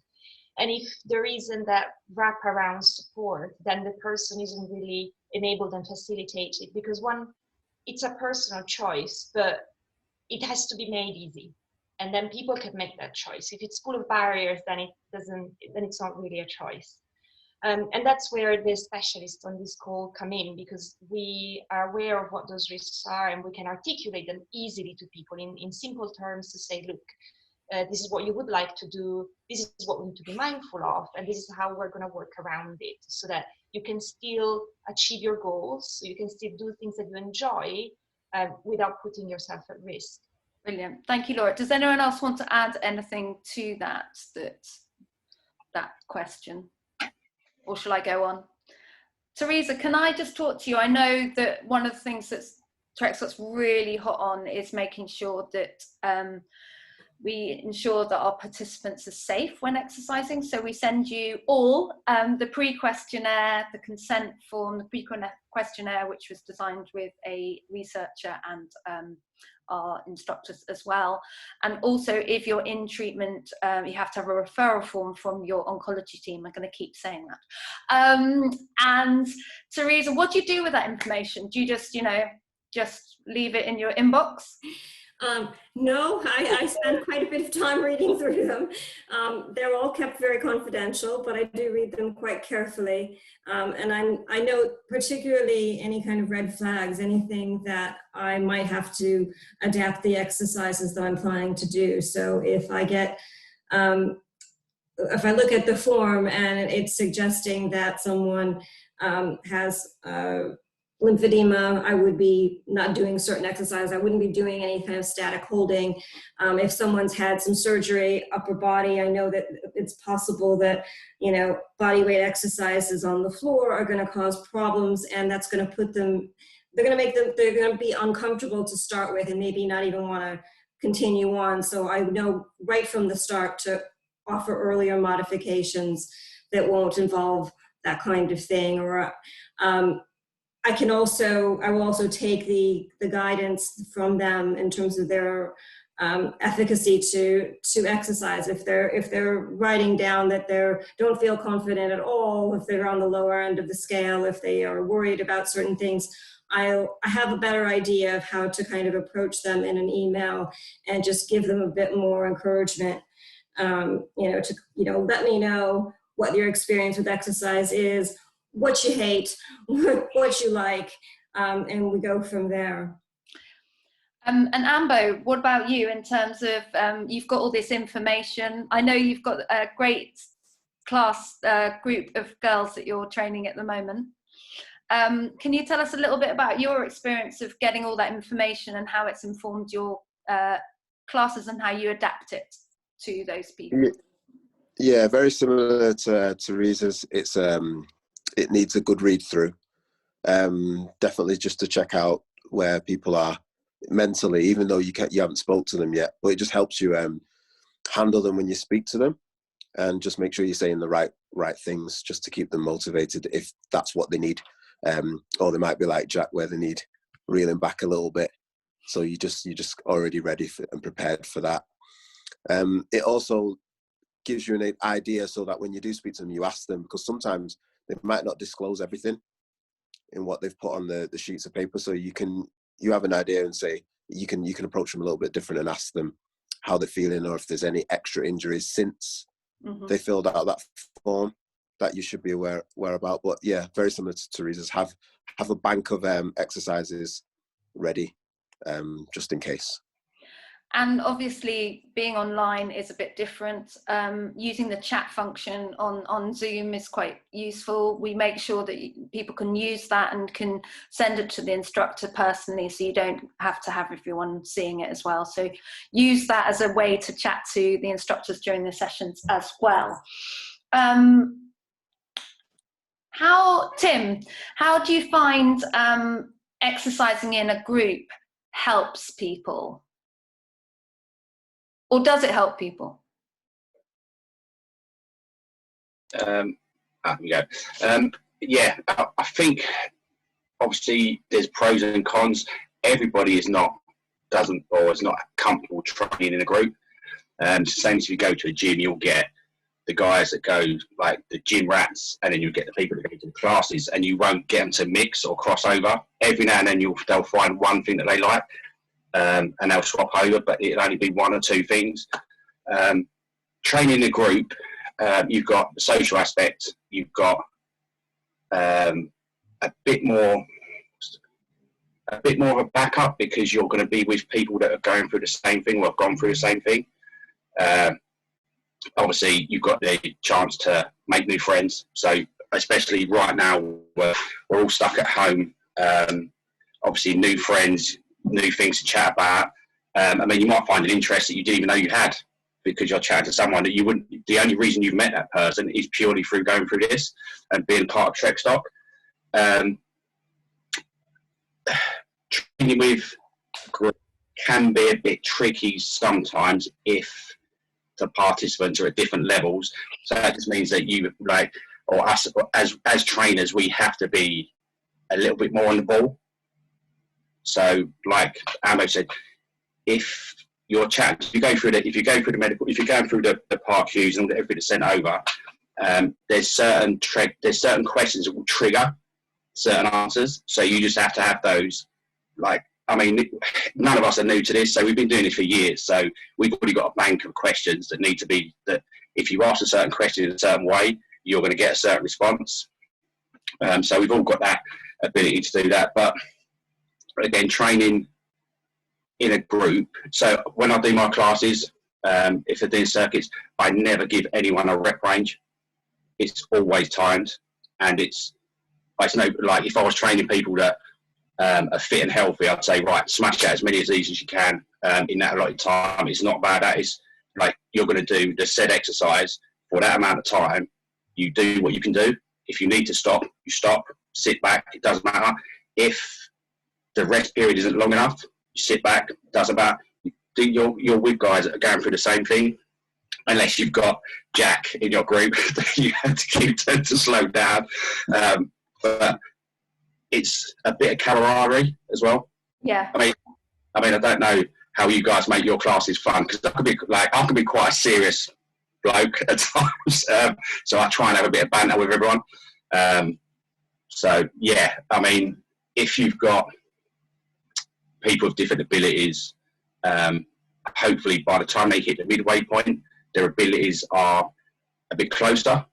I: And if there isn't that wraparound support, then the person isn't really enabled and facilitated, because it's a personal choice, but it has to be made easy. And then people can make that choice. If it's full of barriers, then it's not really a choice. And that's where the specialists on this call come in, because we are aware of what those risks are and we can articulate them easily to people in simple terms to say, look, this is what you would like to do, this is what we need to be mindful of, and this is how we're going to work around it so that you can still achieve your goals, so you can still do things that you enjoy without putting yourself at risk.
A: Brilliant. Thank you, Laura. Does anyone else want to add anything to that question? or shall I go on? Teresa, can I just talk to you? I know that one of the things that Trekstock's really hot on is making sure that we ensure that our participants are safe when exercising. So we send you all the pre-questionnaire, the consent form, the pre-questionnaire, which was designed with a researcher and our instructors as well. And also, if you're in treatment, you have to have a referral form from your oncology team. I'm going to keep saying that. And Teresa, what do you do with that information? Do you just, you know, just leave it in your inbox?
F: No, I spend quite a bit of time reading through them. They're all kept very confidential, but I do read them quite carefully. And I know particularly any kind of red flags, anything that I might have to adapt the exercises that I'm planning to do. So if I get, if I look at the form and it's suggesting that someone has lymphedema, I would be not doing certain exercise. I wouldn't be doing any kind of static holding. If someone's had some surgery, upper body, I know that it's possible that, you know, body weight exercises on the floor are going to cause problems, and that's going to put them, they're going to be uncomfortable to start with and maybe not even want to continue on. So I know right from the start to offer earlier modifications that won't involve that kind of thing. Or I will also take the guidance from them in terms of their efficacy to exercise. If they're writing down that they don't feel confident at all, if they're on the lower end of the scale, if they are worried about certain things, I have a better idea of how to kind of approach them in an email and just give them a bit more encouragement. Let me know what your experience with exercise is, what you hate, what you like, and we go from there.
A: And Ambo, what about you in terms of, you've got all this information. I know you've got a great class group of girls that you're training at the moment. Can you tell us a little bit about your experience of getting all that information and how it's informed your classes and how you adapt it to those people?
H: Yeah, very similar to Teresa's. It needs a good read through. Definitely just to check out where people are mentally, even though you haven't spoke to them yet. But it just helps you handle them when you speak to them, and just make sure you're saying the right things, just to keep them motivated if that's what they need. Or they might be like Jack, where they need reeling back a little bit. So you're just already ready and prepared for that. It also gives you an idea so that when you do speak to them, you ask them, because sometimes they might not disclose everything in what they've put on the sheets of paper. So you have an idea and say, you can approach them a little bit different and ask them how they're feeling, or if there's any extra injuries since they filled out that form that you should be aware about. But yeah, very similar to Teresa's, have a bank of exercises ready, just in case.
A: And obviously being online is a bit different. Using the chat function on Zoom is quite useful. We make sure that people can use that and can send it to the instructor personally, so you don't have to have everyone seeing it as well. So use that as a way to chat to the instructors during the sessions as well. Tim, how do you find exercising in a group helps people? Or does it help people?
G: Yeah, I think obviously there's pros and cons. Everybody is not comfortable training in a group. Same as if you go to a gym, you'll get the guys that go like the gym rats, and then you get the people that go to the classes, and you won't get them to mix or cross over. Every now and then they'll find one thing that they like. And they'll swap over, but it'll only be one or two things. Training a group, you've got the social aspect, you've got a bit more of a backup, because you're going to be with people that are going through the same thing or have gone through the same thing. Obviously, you've got the chance to make new friends. So, especially right now, we're all stuck at home. Obviously, new friends, new things to chat about. You might find an interest that you didn't even know you had because you're chatting to someone that you wouldn't. The only reason you've met that person is purely through going through this and being part of Trekstock. Training with group can be a bit tricky sometimes if the participants are at different levels. So that just means that you, like, or us as trainers, we have to be a little bit more on the ball. So, like Ambo said, if you're chatting, if you go through the medical, if you're going through the park cues and everything that's sent over, there's certain questions that will trigger certain answers. So you just have to have those. Like, I mean, none of us are new to this, so we've been doing this for years. So we've already got a bank of questions that need to be, that if you ask a certain question in a certain way, you're going to get a certain response. So we've all got that ability to do that. But again, training in a group. So when I do my classes, if they're doing circuits, I never give anyone a rep range. It's always timed, and it's no, like, if I was training people that are fit and healthy, I'd say, right, smash out as many of these as you can in that allotted time. It's not bad. That is, like, you're going to do the said exercise for that amount of time. You do what you can do. If you need to stop, you stop, sit back. It doesn't matter. If the rest period isn't long enough, you sit back. It doesn't matter. You're with guys that are going through the same thing. Unless you've got Jack in your group, you have to keep them to slow down. But it's a bit of camaraderie as well.
A: Yeah.
G: I mean, I don't know how you guys make your classes fun, because I can be quite a serious bloke at times. So I try and have a bit of banter with everyone. So yeah, I mean, if you've got people with different abilities, hopefully by the time they hit the midway point, their abilities are a bit closer,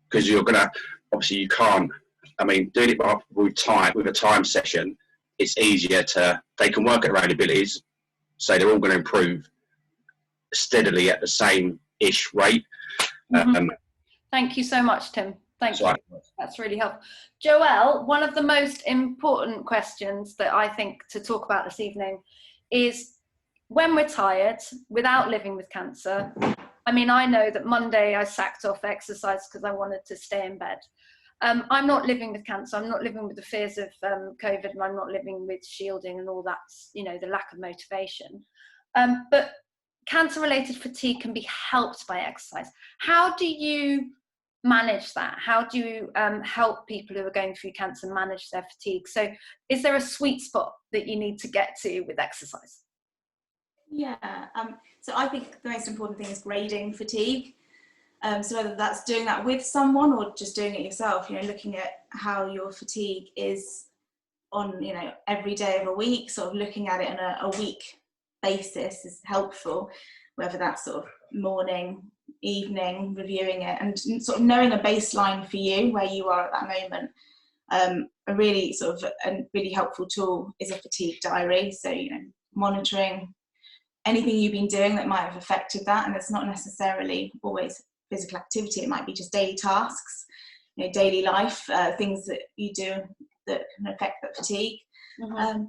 G: because you're gonna, obviously you can't, I mean, doing it with a time session, it's easier they can work at their own abilities, so they're all going to improve steadily at the same-ish rate.
A: Mm-hmm. Thank you so much, Tim. Thank you. That's really helpful. Joelle, one of the most important questions that I think to talk about this evening is, when we're tired, without living with cancer, I mean, I know that Monday I sacked off exercise because I wanted to stay in bed. I'm not living with cancer. I'm not living with the fears of COVID, and I'm not living with shielding and all that, you know, the lack of motivation. But cancer-related fatigue can be helped by exercise. How do you manage that? How do you help people who are going through cancer manage their fatigue? So is there a sweet spot that you need to get to with exercise?
D: Yeah, so I think the most important thing is grading fatigue. So whether that's doing that with someone or just doing it yourself, you know, looking at how your fatigue is on, you know, every day of a week, sort of looking at it on a week basis is helpful, whether that's sort of morning, evening, reviewing it, and sort of knowing a baseline for you where you are at that moment. A really sort of a really helpful tool is a fatigue diary. So, you know, monitoring anything you've been doing that might have affected that, and it's not necessarily always physical activity. It might be just daily tasks, you know, daily life, things that you do that can affect that fatigue. Mm-hmm.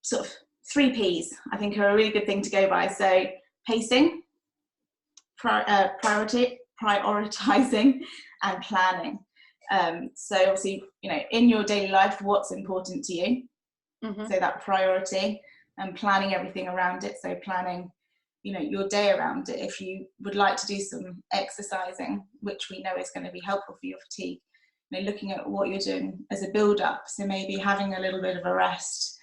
D: Sort of 3 Ps, I think, are a really good thing to go by. So pacing, prioritizing, and planning. So obviously, you know, in your daily life, what's important to you? Mm-hmm. So that priority, and planning everything around it. So planning, you know, your day around it. If you would like to do some exercising, which we know is going to be helpful for your fatigue, you know, looking at what you're doing as a build up. So maybe having a little bit of a rest,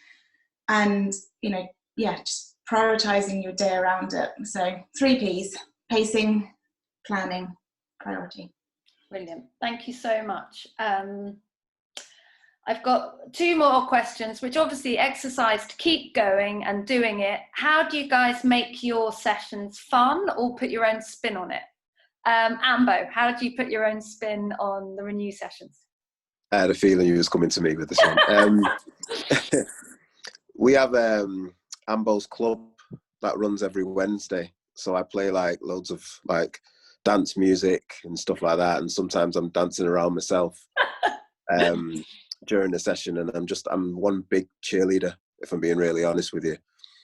D: and, you know, yeah, just prioritizing your day around it. So 3 Ps: pacing, planning, priority.
A: Brilliant. Thank you so much. I've got 2 more questions, which obviously exercise to keep going and doing it. How do you guys make your sessions fun or put your own spin on it? Ambo, how do you put your own spin on the Renew sessions?
H: I had a feeling you was coming to me with this one. We have Ambo's club that runs every Wednesday. So I play like loads of like dance music and stuff like that. And sometimes I'm dancing around myself. During the session, and I'm one big cheerleader, if I'm being really honest with you.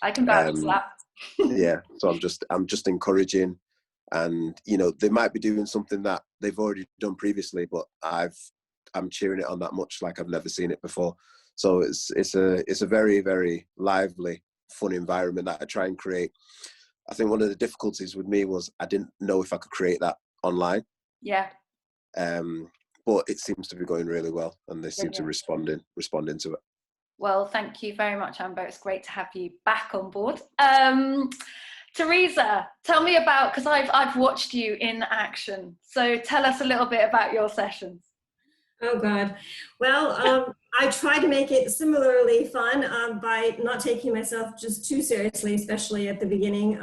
A: I can vouch for that.
H: Yeah, so I'm just encouraging, And, you know, they might be doing something that they've already done previously, but I'm cheering it on that much like I've never seen it before. So it's a very, very lively, fun environment that I try and create. I think one of the difficulties with me was I didn't know if I could create that online.
A: Yeah.
H: But it seems to be going really well, and they seem to responding to it.
A: Well, thank you very much, Amber. It's great to have you back on board. Teresa, tell me about, because I've watched you in action. So tell us a little bit about your sessions.
F: Oh God. Well, I try to make it similarly fun by not taking myself just too seriously, especially at the beginning.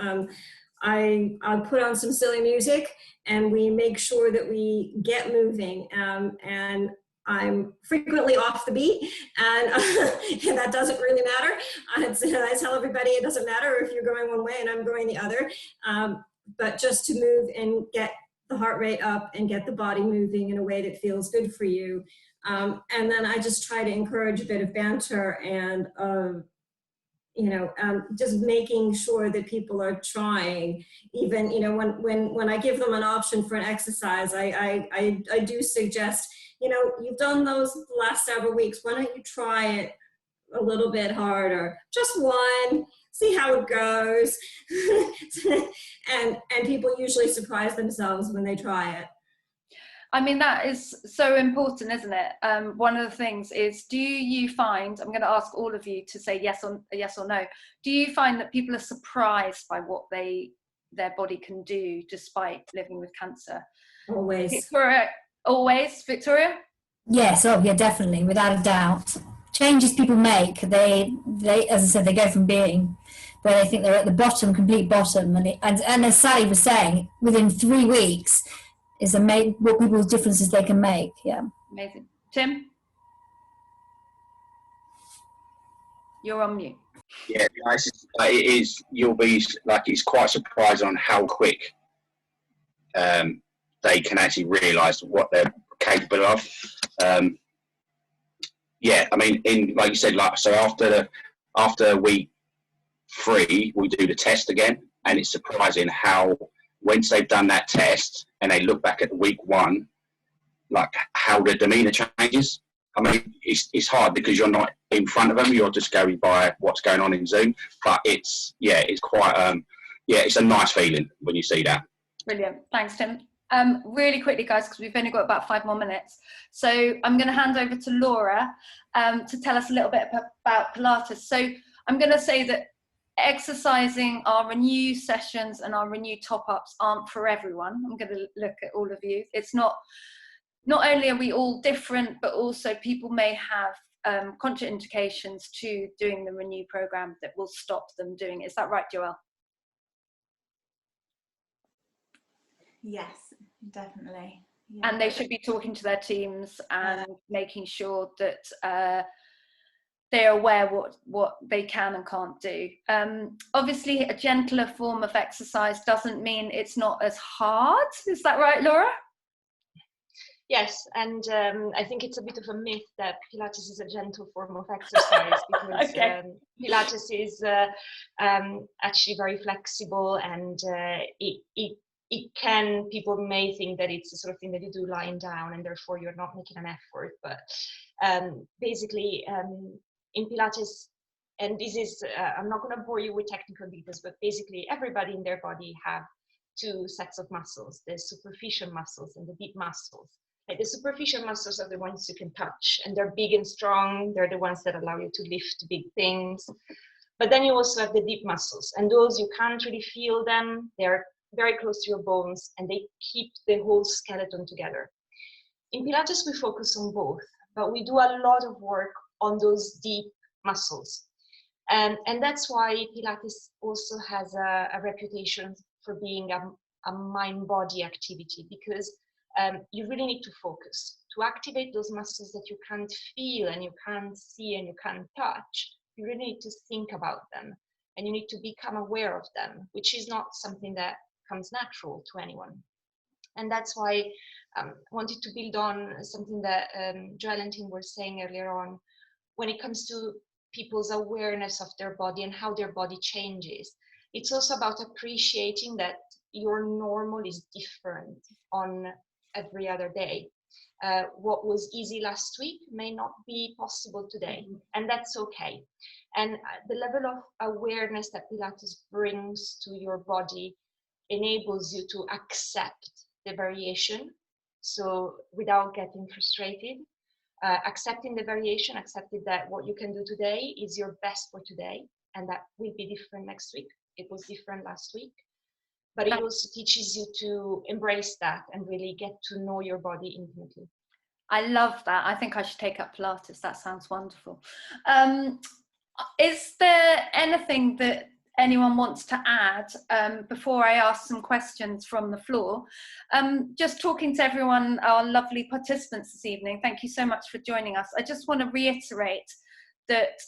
F: I'll put on some silly music and we make sure that we get moving. And I'm frequently off the beat, and that doesn't really matter. I tell everybody it doesn't matter if you're going one way and I'm going the other, but just to move and get the heart rate up and get the body moving in a way that feels good for you. And then I just try to encourage a bit of banter and, just making sure that people are trying. Even, when I give them an option for an exercise, I do suggest, you've done those the last several weeks. Why don't you try it a little bit harder? Just one. See how it goes. and people usually surprise themselves when they try it.
A: I mean, that is so important, isn't it? One of the things is, do you find, I'm going to ask all of you to say yes or no, do you find that people are surprised by what their body can do despite living with cancer?
F: Always.
A: Victoria?
E: Yes, oh yeah, definitely, without a doubt. Changes people make, they as I said, they go from being where they think they're at the bottom, complete bottom, and as Sally was saying, within 3 weeks is what people's differences they can make. Yeah.
A: Amazing. Tim? You're on mute.
G: Yeah, it is. You'll be like, it's quite surprising on how quick they can actually realise what they're capable of. Yeah, I mean, like you said, so after week 3, we do the test again, and it's surprising how once they've done that test and they look back at week 1, like how their demeanour changes. I mean, it's hard because you're not in front of them; you're just going by what's going on in Zoom. But it's quite it's a nice feeling when you see that.
A: Brilliant, thanks, Tim. Really quickly, guys, because we've only got about 5 more minutes. So I'm going to hand over to Laura to tell us a little bit about Pilates. So I'm going to say that exercising, our Renew sessions and our Renew top-ups aren't for everyone. I'm going to look at all of you. It's not only are we all different, but also people may have contraindications to doing the Renew program that will stop them doing it. Is that right, Joelle?
D: Yes, definitely. Yeah.
A: And they should be talking to their teams and making sure that they're aware what they can and can't do. Obviously, a gentler form of exercise doesn't mean it's not as hard. Is that right, Laura?
I: Yes, and I think it's a bit of a myth that Pilates is a gentle form of exercise, because Pilates is actually very flexible, and people may think that it's the sort of thing that you do lying down and therefore you're not making an effort. But basically, in Pilates, and this is, I'm not going to bore you with technical details, but basically everybody in their body have 2 sets of muscles, the superficial muscles and the deep muscles. Like the superficial muscles are the ones you can touch, and they're big and strong. They're the ones that allow you to lift big things. But then you also have the deep muscles, and those you can't really feel them. They're very close to your bones, and they keep the whole skeleton together. In Pilates, we focus on both, but we do a lot of work on those deep muscles. And that's why Pilates also has a reputation for being a mind-body activity, because you really need to focus. To activate those muscles that you can't feel and you can't see and you can't touch, you really need to think about them, and you need to become aware of them, which is not something that comes natural to anyone. And that's why I wanted to build on something that Joelle and Tim were saying earlier on, when it comes to people's awareness of their body and how their body changes. It's also about appreciating that your normal is different on every other day. What was easy last week may not be possible today, and that's okay. And the level of awareness that Pilates brings to your body enables you to accept the variation, so without getting frustrated, accepting the variation, accepting that what you can do today is your best for today, and that will be different next week. It was different last week. But it also teaches you to embrace that and really get to know your body intimately.
A: I love that. I think I should take up Pilates. That sounds wonderful. Is there anything that anyone wants to add before I ask some questions from the floor? Just talking to everyone, our lovely participants this evening, thank you so much for joining us. I just want to reiterate that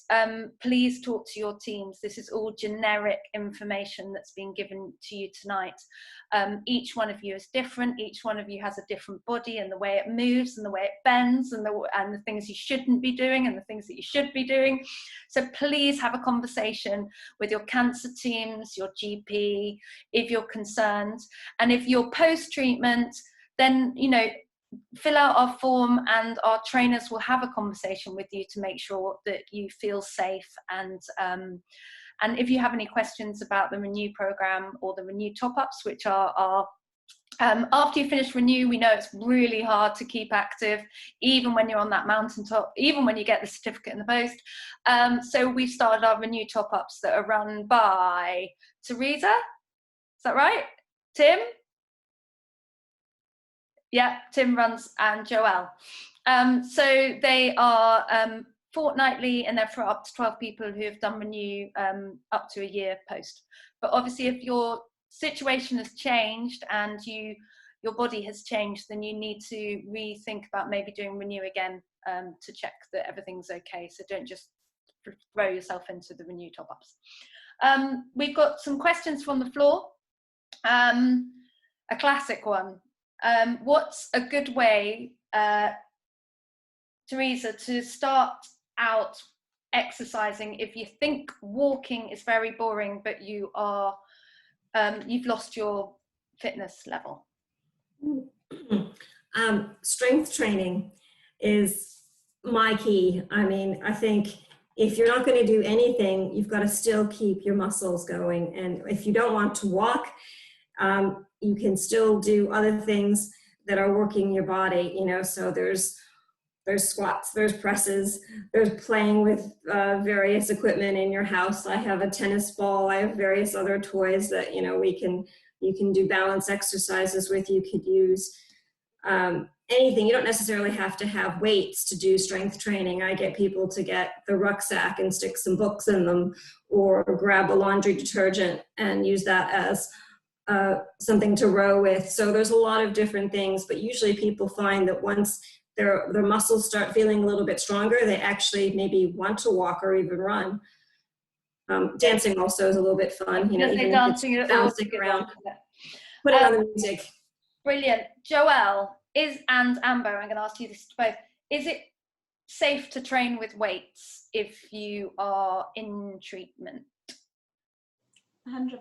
A: please talk to your teams. This is all generic information that's been given to you tonight. Each one of you is different. Each one of you has a different body, and the way it moves and the way it bends, and the things you shouldn't be doing and the things that you should be doing. So please have a conversation with your cancer teams, your GP, if you're concerned. And if you're post-treatment, then, you know, fill out our form and our trainers will have a conversation with you to make sure that you feel safe. And if you have any questions about the Renew program or the Renew top-ups, which are after you finish Renew, we know it's really hard to keep active, even when you're on that mountaintop, even when you get the certificate in the post. So we've started our Renew top-ups that are run by Teresa. Is that right? Tim? Yeah, Tim runs, and Joelle. So they are fortnightly, and they're for up to 12 people who have done Renew up to a year post. But obviously, if your situation has changed and your body has changed, then you need to rethink about maybe doing Renew again to check that everything's okay. So don't just throw yourself into the Renew top-ups. We've got some questions from the floor. A classic one. What's a good way, Teresa, to start out exercising if you think walking is very boring, but you are you've lost your fitness level?
F: Strength training is my key. I mean, I think if you're not going to do anything, you've got to still keep your muscles going. And if you don't want to walk, you can still do other things that are working your body, you know. So there's squats, there's presses, there's playing with various equipment in your house. I have a tennis ball, I have various other toys that, you know, you can do balance exercises with. You could use anything. You don't necessarily have to have weights to do strength training. I get people to get the rucksack and stick some books in them, or grab a laundry detergent and use that as something to row with. So there's a lot of different things, but usually people find that once their muscles start feeling a little bit stronger, they actually maybe want to walk or even run. Dancing also is a little bit fun, you know, even
A: dancing,
F: if it's bouncing around. Put it on the music.
A: Brilliant. Joelle, and Amber, I'm going to ask you this both. Is it safe to train with weights if you are in treatment?
D: 100%.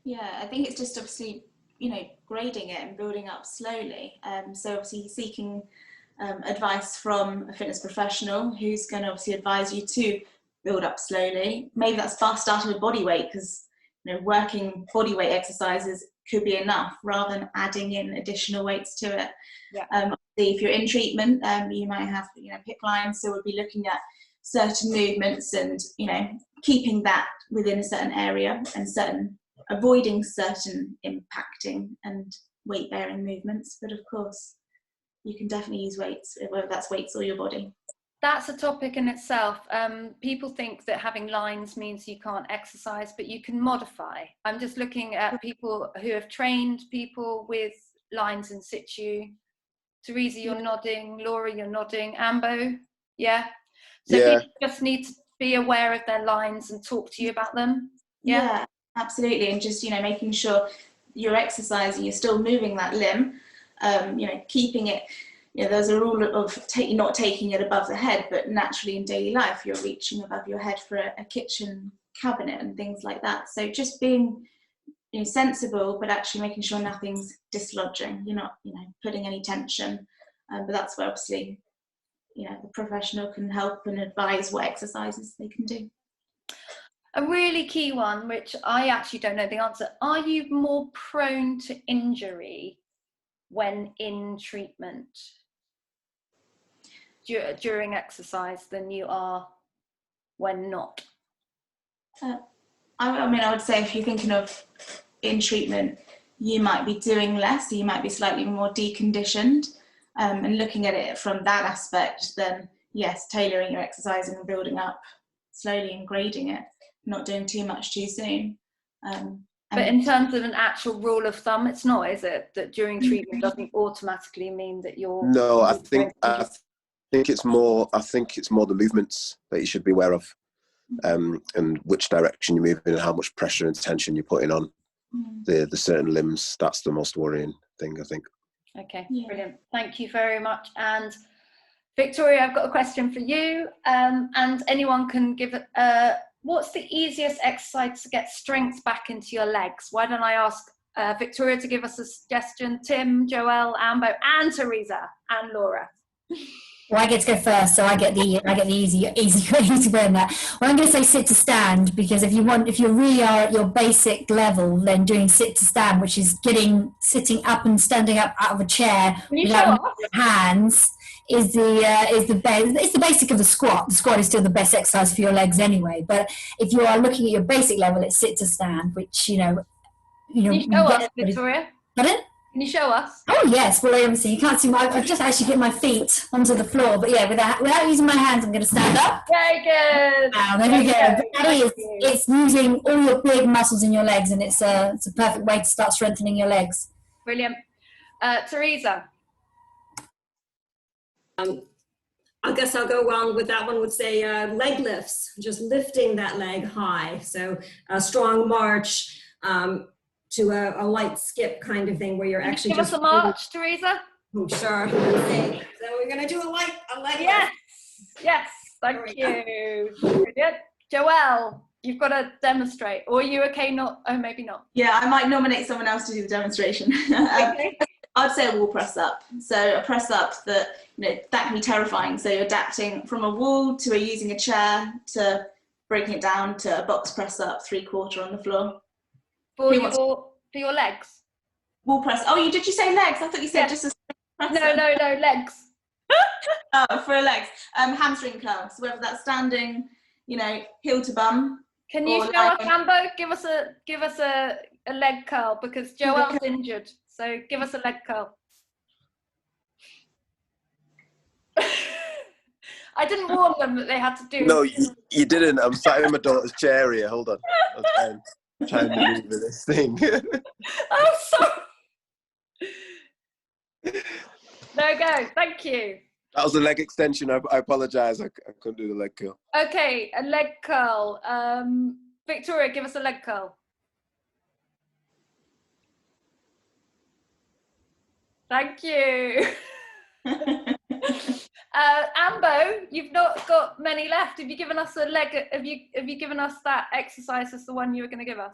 D: Yeah, I think it's just obviously, you know, grading it and building up slowly. So obviously seeking advice from a fitness professional who's going to obviously advise you to build up slowly. Maybe that's starting with body weight, because, you know, working body weight exercises could be enough rather than adding in additional weights to it. Yeah. If you're in treatment, you might have, you know, PIC lines, so we'll be looking at certain movements and, you know, keeping that within a certain area and avoiding certain impacting and weight bearing movements. But of course, you can definitely use weights, whether that's weights or your body.
A: That's a topic in itself. People think that having lines means you can't exercise, but you can modify. I'm just looking at people who have trained people with lines in situ. Teresa, you're nodding. Laura, you're nodding. Ambo, yeah? So
H: yeah.
A: People just need to be aware of their lines and talk to you about them.
D: Yeah, absolutely. And just, you know, making sure you're exercising, you're still moving that limb, you know, keeping it, you know, there's a rule of not taking it above the head, but naturally in daily life, you're reaching above your head for a kitchen cabinet and things like that. So just being, you know, sensible, but actually making sure nothing's dislodging. You're not, you know, putting any tension. But that's where obviously, you know, the professional can help and advise what exercises they can do.
A: A really key one, which I actually don't know the answer. Are you more prone to injury when in treatment during exercise than you are when not?
D: I mean, I would say if you're thinking of in treatment, you might be doing less, so you might be slightly more deconditioned. And looking at it from that aspect, then yes, tailoring your exercising and building up slowly and grading it, not doing too much too soon.
A: But in terms of an actual rule of thumb, it's not, is it? That during treatment doesn't automatically mean that you're...
H: No, I think it's more the movements that you should be aware of, and which direction you're moving and how much pressure and tension you're putting on the certain limbs. That's the most worrying thing, I think.
A: Okay, brilliant. Thank you very much. And Victoria, I've got a question for you. And anyone can give it. What's the easiest exercise to get strength back into your legs? Why don't I ask Victoria to give us a suggestion? Tim, Joelle, Ambo, and Teresa, and Laura.
E: Well, I get to go first, so I get the easy way on that. Well, I'm going to say sit to stand, because if you really are at your basic level, then doing sit to stand, which is sitting up and standing up out of a chair without your hands, is the basic of the squat. The squat is still the best exercise for your legs anyway. But if you are looking at your basic level, it's sit to stand, which
A: Can you show us, Victoria?
E: Pardon?
A: Can you show us?
E: Oh yes, well obviously you can't see I've just actually get my feet onto the floor, but yeah, without using my hands, I'm going to stand up.
A: Very good.
E: Wow, there we go. It's using all your big muscles in your legs, and it's a perfect way to start strengthening your legs.
A: Brilliant. Teresa.
F: I guess I'll go along with that one, would say leg lifts, just lifting that leg high. So a strong march, to a light skip kind of thing where you're actually
A: give
F: just...
A: Give us a march, Teresa.
F: Oh, sure. Okay. So we're going to do a light
A: Yes, yes, thank you. Brilliant. Joelle, you've got to demonstrate. Or are you okay not? Oh, maybe not.
D: Yeah, I might nominate someone else to do the demonstration.
A: Okay.
D: I'd say a wall press up. So a press up that, you know, that can be terrifying. So you're adapting from a wall to using a chair to breaking it down to a box press up 3/4 on the floor.
A: For your legs?
D: Wall press. Oh, did you say legs? I thought you said just a press up.
A: No, legs.
D: For legs. Hamstring curl. So whether that's standing, you know, heel to bum.
A: Can you show us, Ambo? Give us a leg curl, because Joelle's injured. So give us a leg curl. I didn't warn them that they had to do.
H: No, you didn't. I'm sat in my daughter's chair here. Hold on. I'm trying to move this thing.
A: I'm sorry. No go. Thank you.
H: That was a leg extension. I apologise. I couldn't do the leg curl.
A: Okay, a leg curl. Victoria, give us a leg curl. Thank you. Ambo, you've not got many left. Have you given us a leg? Have you given us that exercise as the one you were going to give us?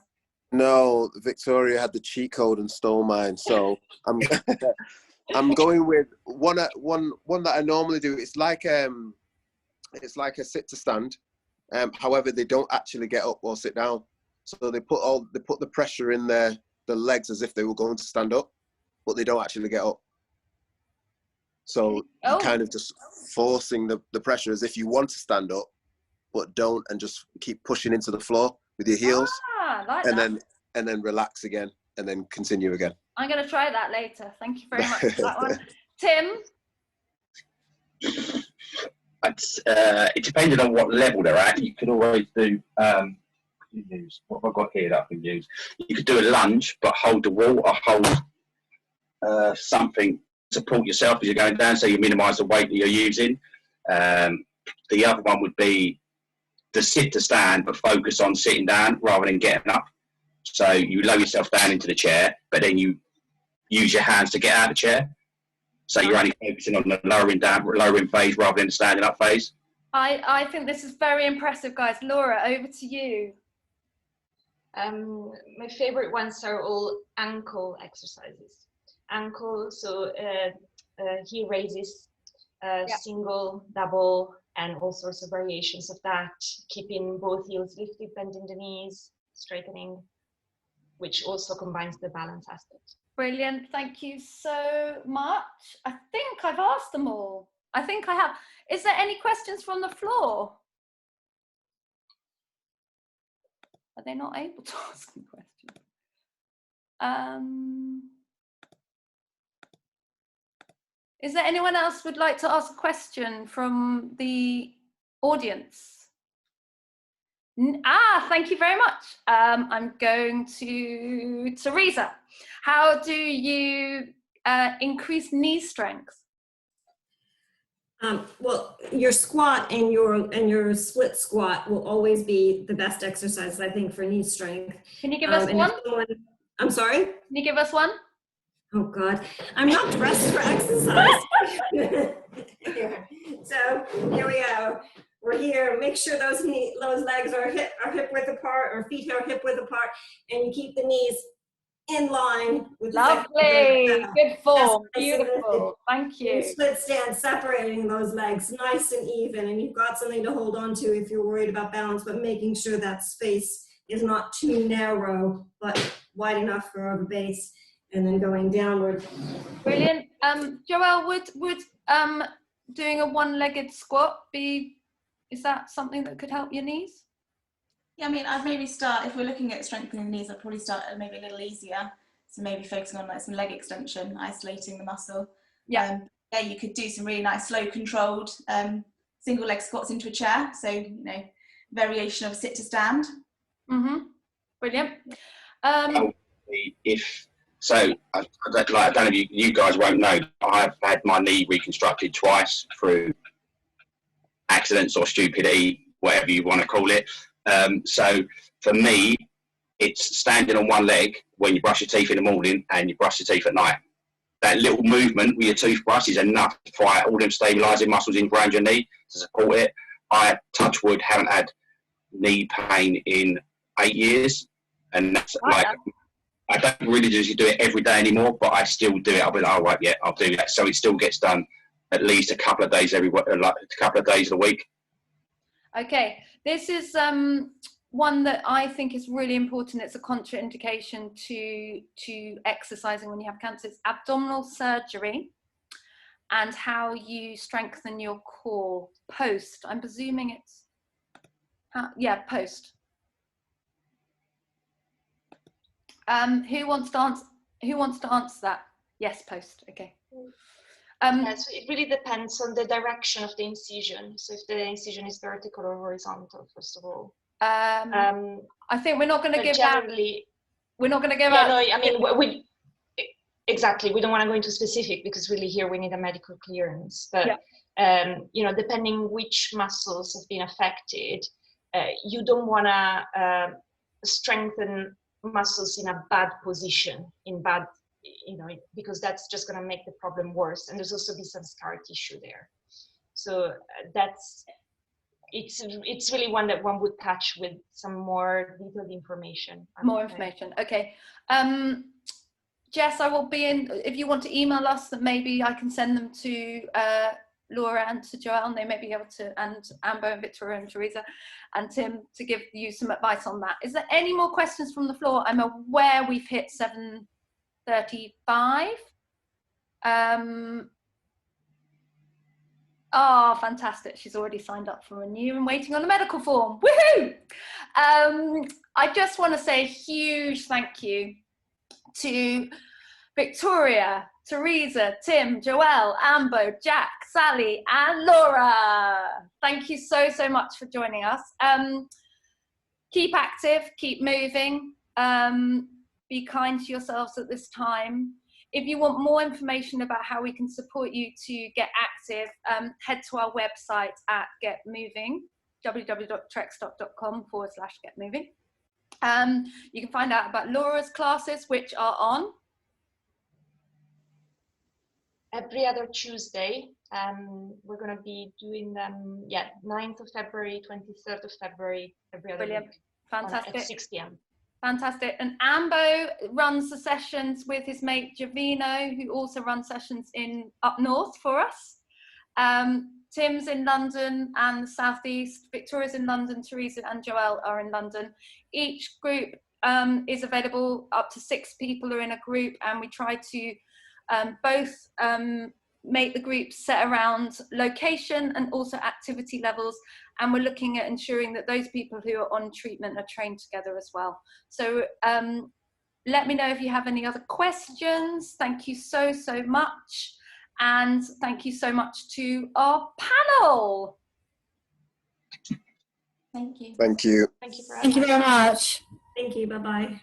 H: No, Victoria had the cheat code and stole mine. So I'm going with one that I normally do. It's like a sit to stand. However, they don't actually get up or sit down. So they put the pressure in the legs as if they were going to stand up, but they don't actually get up. So you're kind of just forcing the pressure as if you want to stand up, but don't, and just keep pushing into the floor with your heels, and then relax again, and then continue again.
A: I'm going to try that later. Thank you very much for that one. Tim?
G: It depended on what level they're at. You could always do, what have I got here that I can use? You could do a lunge, but hold the wall, or hold something, support yourself as you're going down, so you minimise the weight that you're using. The other one would be the sit to stand, but focus on sitting down rather than getting up. So you lower yourself down into the chair, but then you use your hands to get out of the chair. So you're only focusing on the lowering phase rather than the standing up phase.
A: I think this is very impressive, guys. Laura, over to you.
I: My favorite ones are all ankle exercises. Ankle, so heel raises, single, double, and all sorts of variations of that, keeping both heels lifted, bending the knees, straightening, which also combines the balance aspect.
A: Brilliant, thank you so much. I think I've asked them all. I think I have. Is there any questions from the floor? Are they not able to ask me questions? Is there anyone else would like to ask a question from the audience? Thank you very much. I'm going to Teresa. How do you increase knee strength?
F: Well, your squat and your split squat will always be the best exercise, I think, for knee strength.
A: Can you give us one?
F: I'm sorry? Can
A: you give us one?
F: Oh God, I'm not dressed for exercise. So here we go. We're here. Make sure those legs are hip width apart, or feet are hip width apart, and you keep the knees in line with
A: lovely, good form, beautiful. Thank you.
F: Split stand, separating those legs nice and even, and you've got something to hold on to if you're worried about balance, but making sure that space is not too narrow, but wide enough for the base, and then going downward.
A: Brilliant. Joelle, would doing a one-legged squat is that something that could help your knees?
D: Yeah, I mean, I'd maybe start, if we're looking at strengthening the knees, I'd probably start maybe a little easier. So maybe focusing on like some leg extension, isolating the muscle. Yeah, you could do some really nice, slow controlled single leg squats into a chair. So, you know, variation of sit to stand.
A: Brilliant.
G: I don't know if you guys won't know, I've had my knee reconstructed twice through accidents or stupidity, whatever you want to call it. So for me, it's standing on one leg when you brush your teeth in the morning and you brush your teeth at night. That little movement with your toothbrush is enough to fire all them stabilising muscles in around your knee to support it. I, touch wood, haven't had knee pain in 8 years, and that's I don't really just do it every day anymore, but I still do it. I'll be like, oh right, yeah, I'll do that. So it still gets done at least a couple of days a couple of days a week.
A: Okay, this is one that I think is really important. It's a contraindication to exercising when you have cancer. It's abdominal surgery and how you strengthen your core post. I'm presuming it's post. Who wants to answer that? Yes, post. Okay.
I: So it really depends on the direction of the incision. So if the incision is vertical or horizontal, first of all.
A: I think we're not going to give out. We're not going to give out.
I: No, I mean, exactly. We don't want to go into specific because really here we need a medical clearance. But you know, depending which muscles have been affected, you don't want to strengthen muscles in a bad position, because that's just going to make the problem worse, and there's also be some scar tissue there. So it's really one that one would touch with some more detailed information.
A: Information, okay. Jess, I will be in, if you want to email us, that maybe I can send them to Laura and to Joelle, and they may be able to, and Ambo and Victoria and Teresa and Tim, to give you some advice on that. Is there any more questions from the floor? I'm aware we've hit 7:35. Oh, fantastic. She's already signed up for Renew and waiting on the medical form. Woohoo! I just want to say a huge thank you to Victoria, Teresa, Tim, Joelle, Ambo, Jack, Sally, and Laura. Thank you so, so much for joining us. Keep active, keep moving, be kind to yourselves at this time. If you want more information about how we can support you to get active, head to our website at Get Moving, www.trekstock.com/getmoving. You can find out about Laura's classes, which are on
I: every other Tuesday. We're going to be doing them 9th of February, 23rd of February, every other week.
A: Fantastic.
I: At 6 p.m.
A: Fantastic. And Ambo runs the sessions with his mate Javino, who also runs sessions up north for us. Tim's in London and the Southeast. Victoria's in London. Teresa and Joelle are in London. Each group is available. Up to 6 people are in a group, and we try to both make the groups set around location and also activity levels, and we're looking at ensuring that those people who are on treatment are trained together as well. So let me know if you have any other questions. Thank you so much, and thank you so much to our panel.
D: Thank you.
H: Thank you.
I: Thank you for
E: Thank you very much.
F: Thank you. Bye-bye.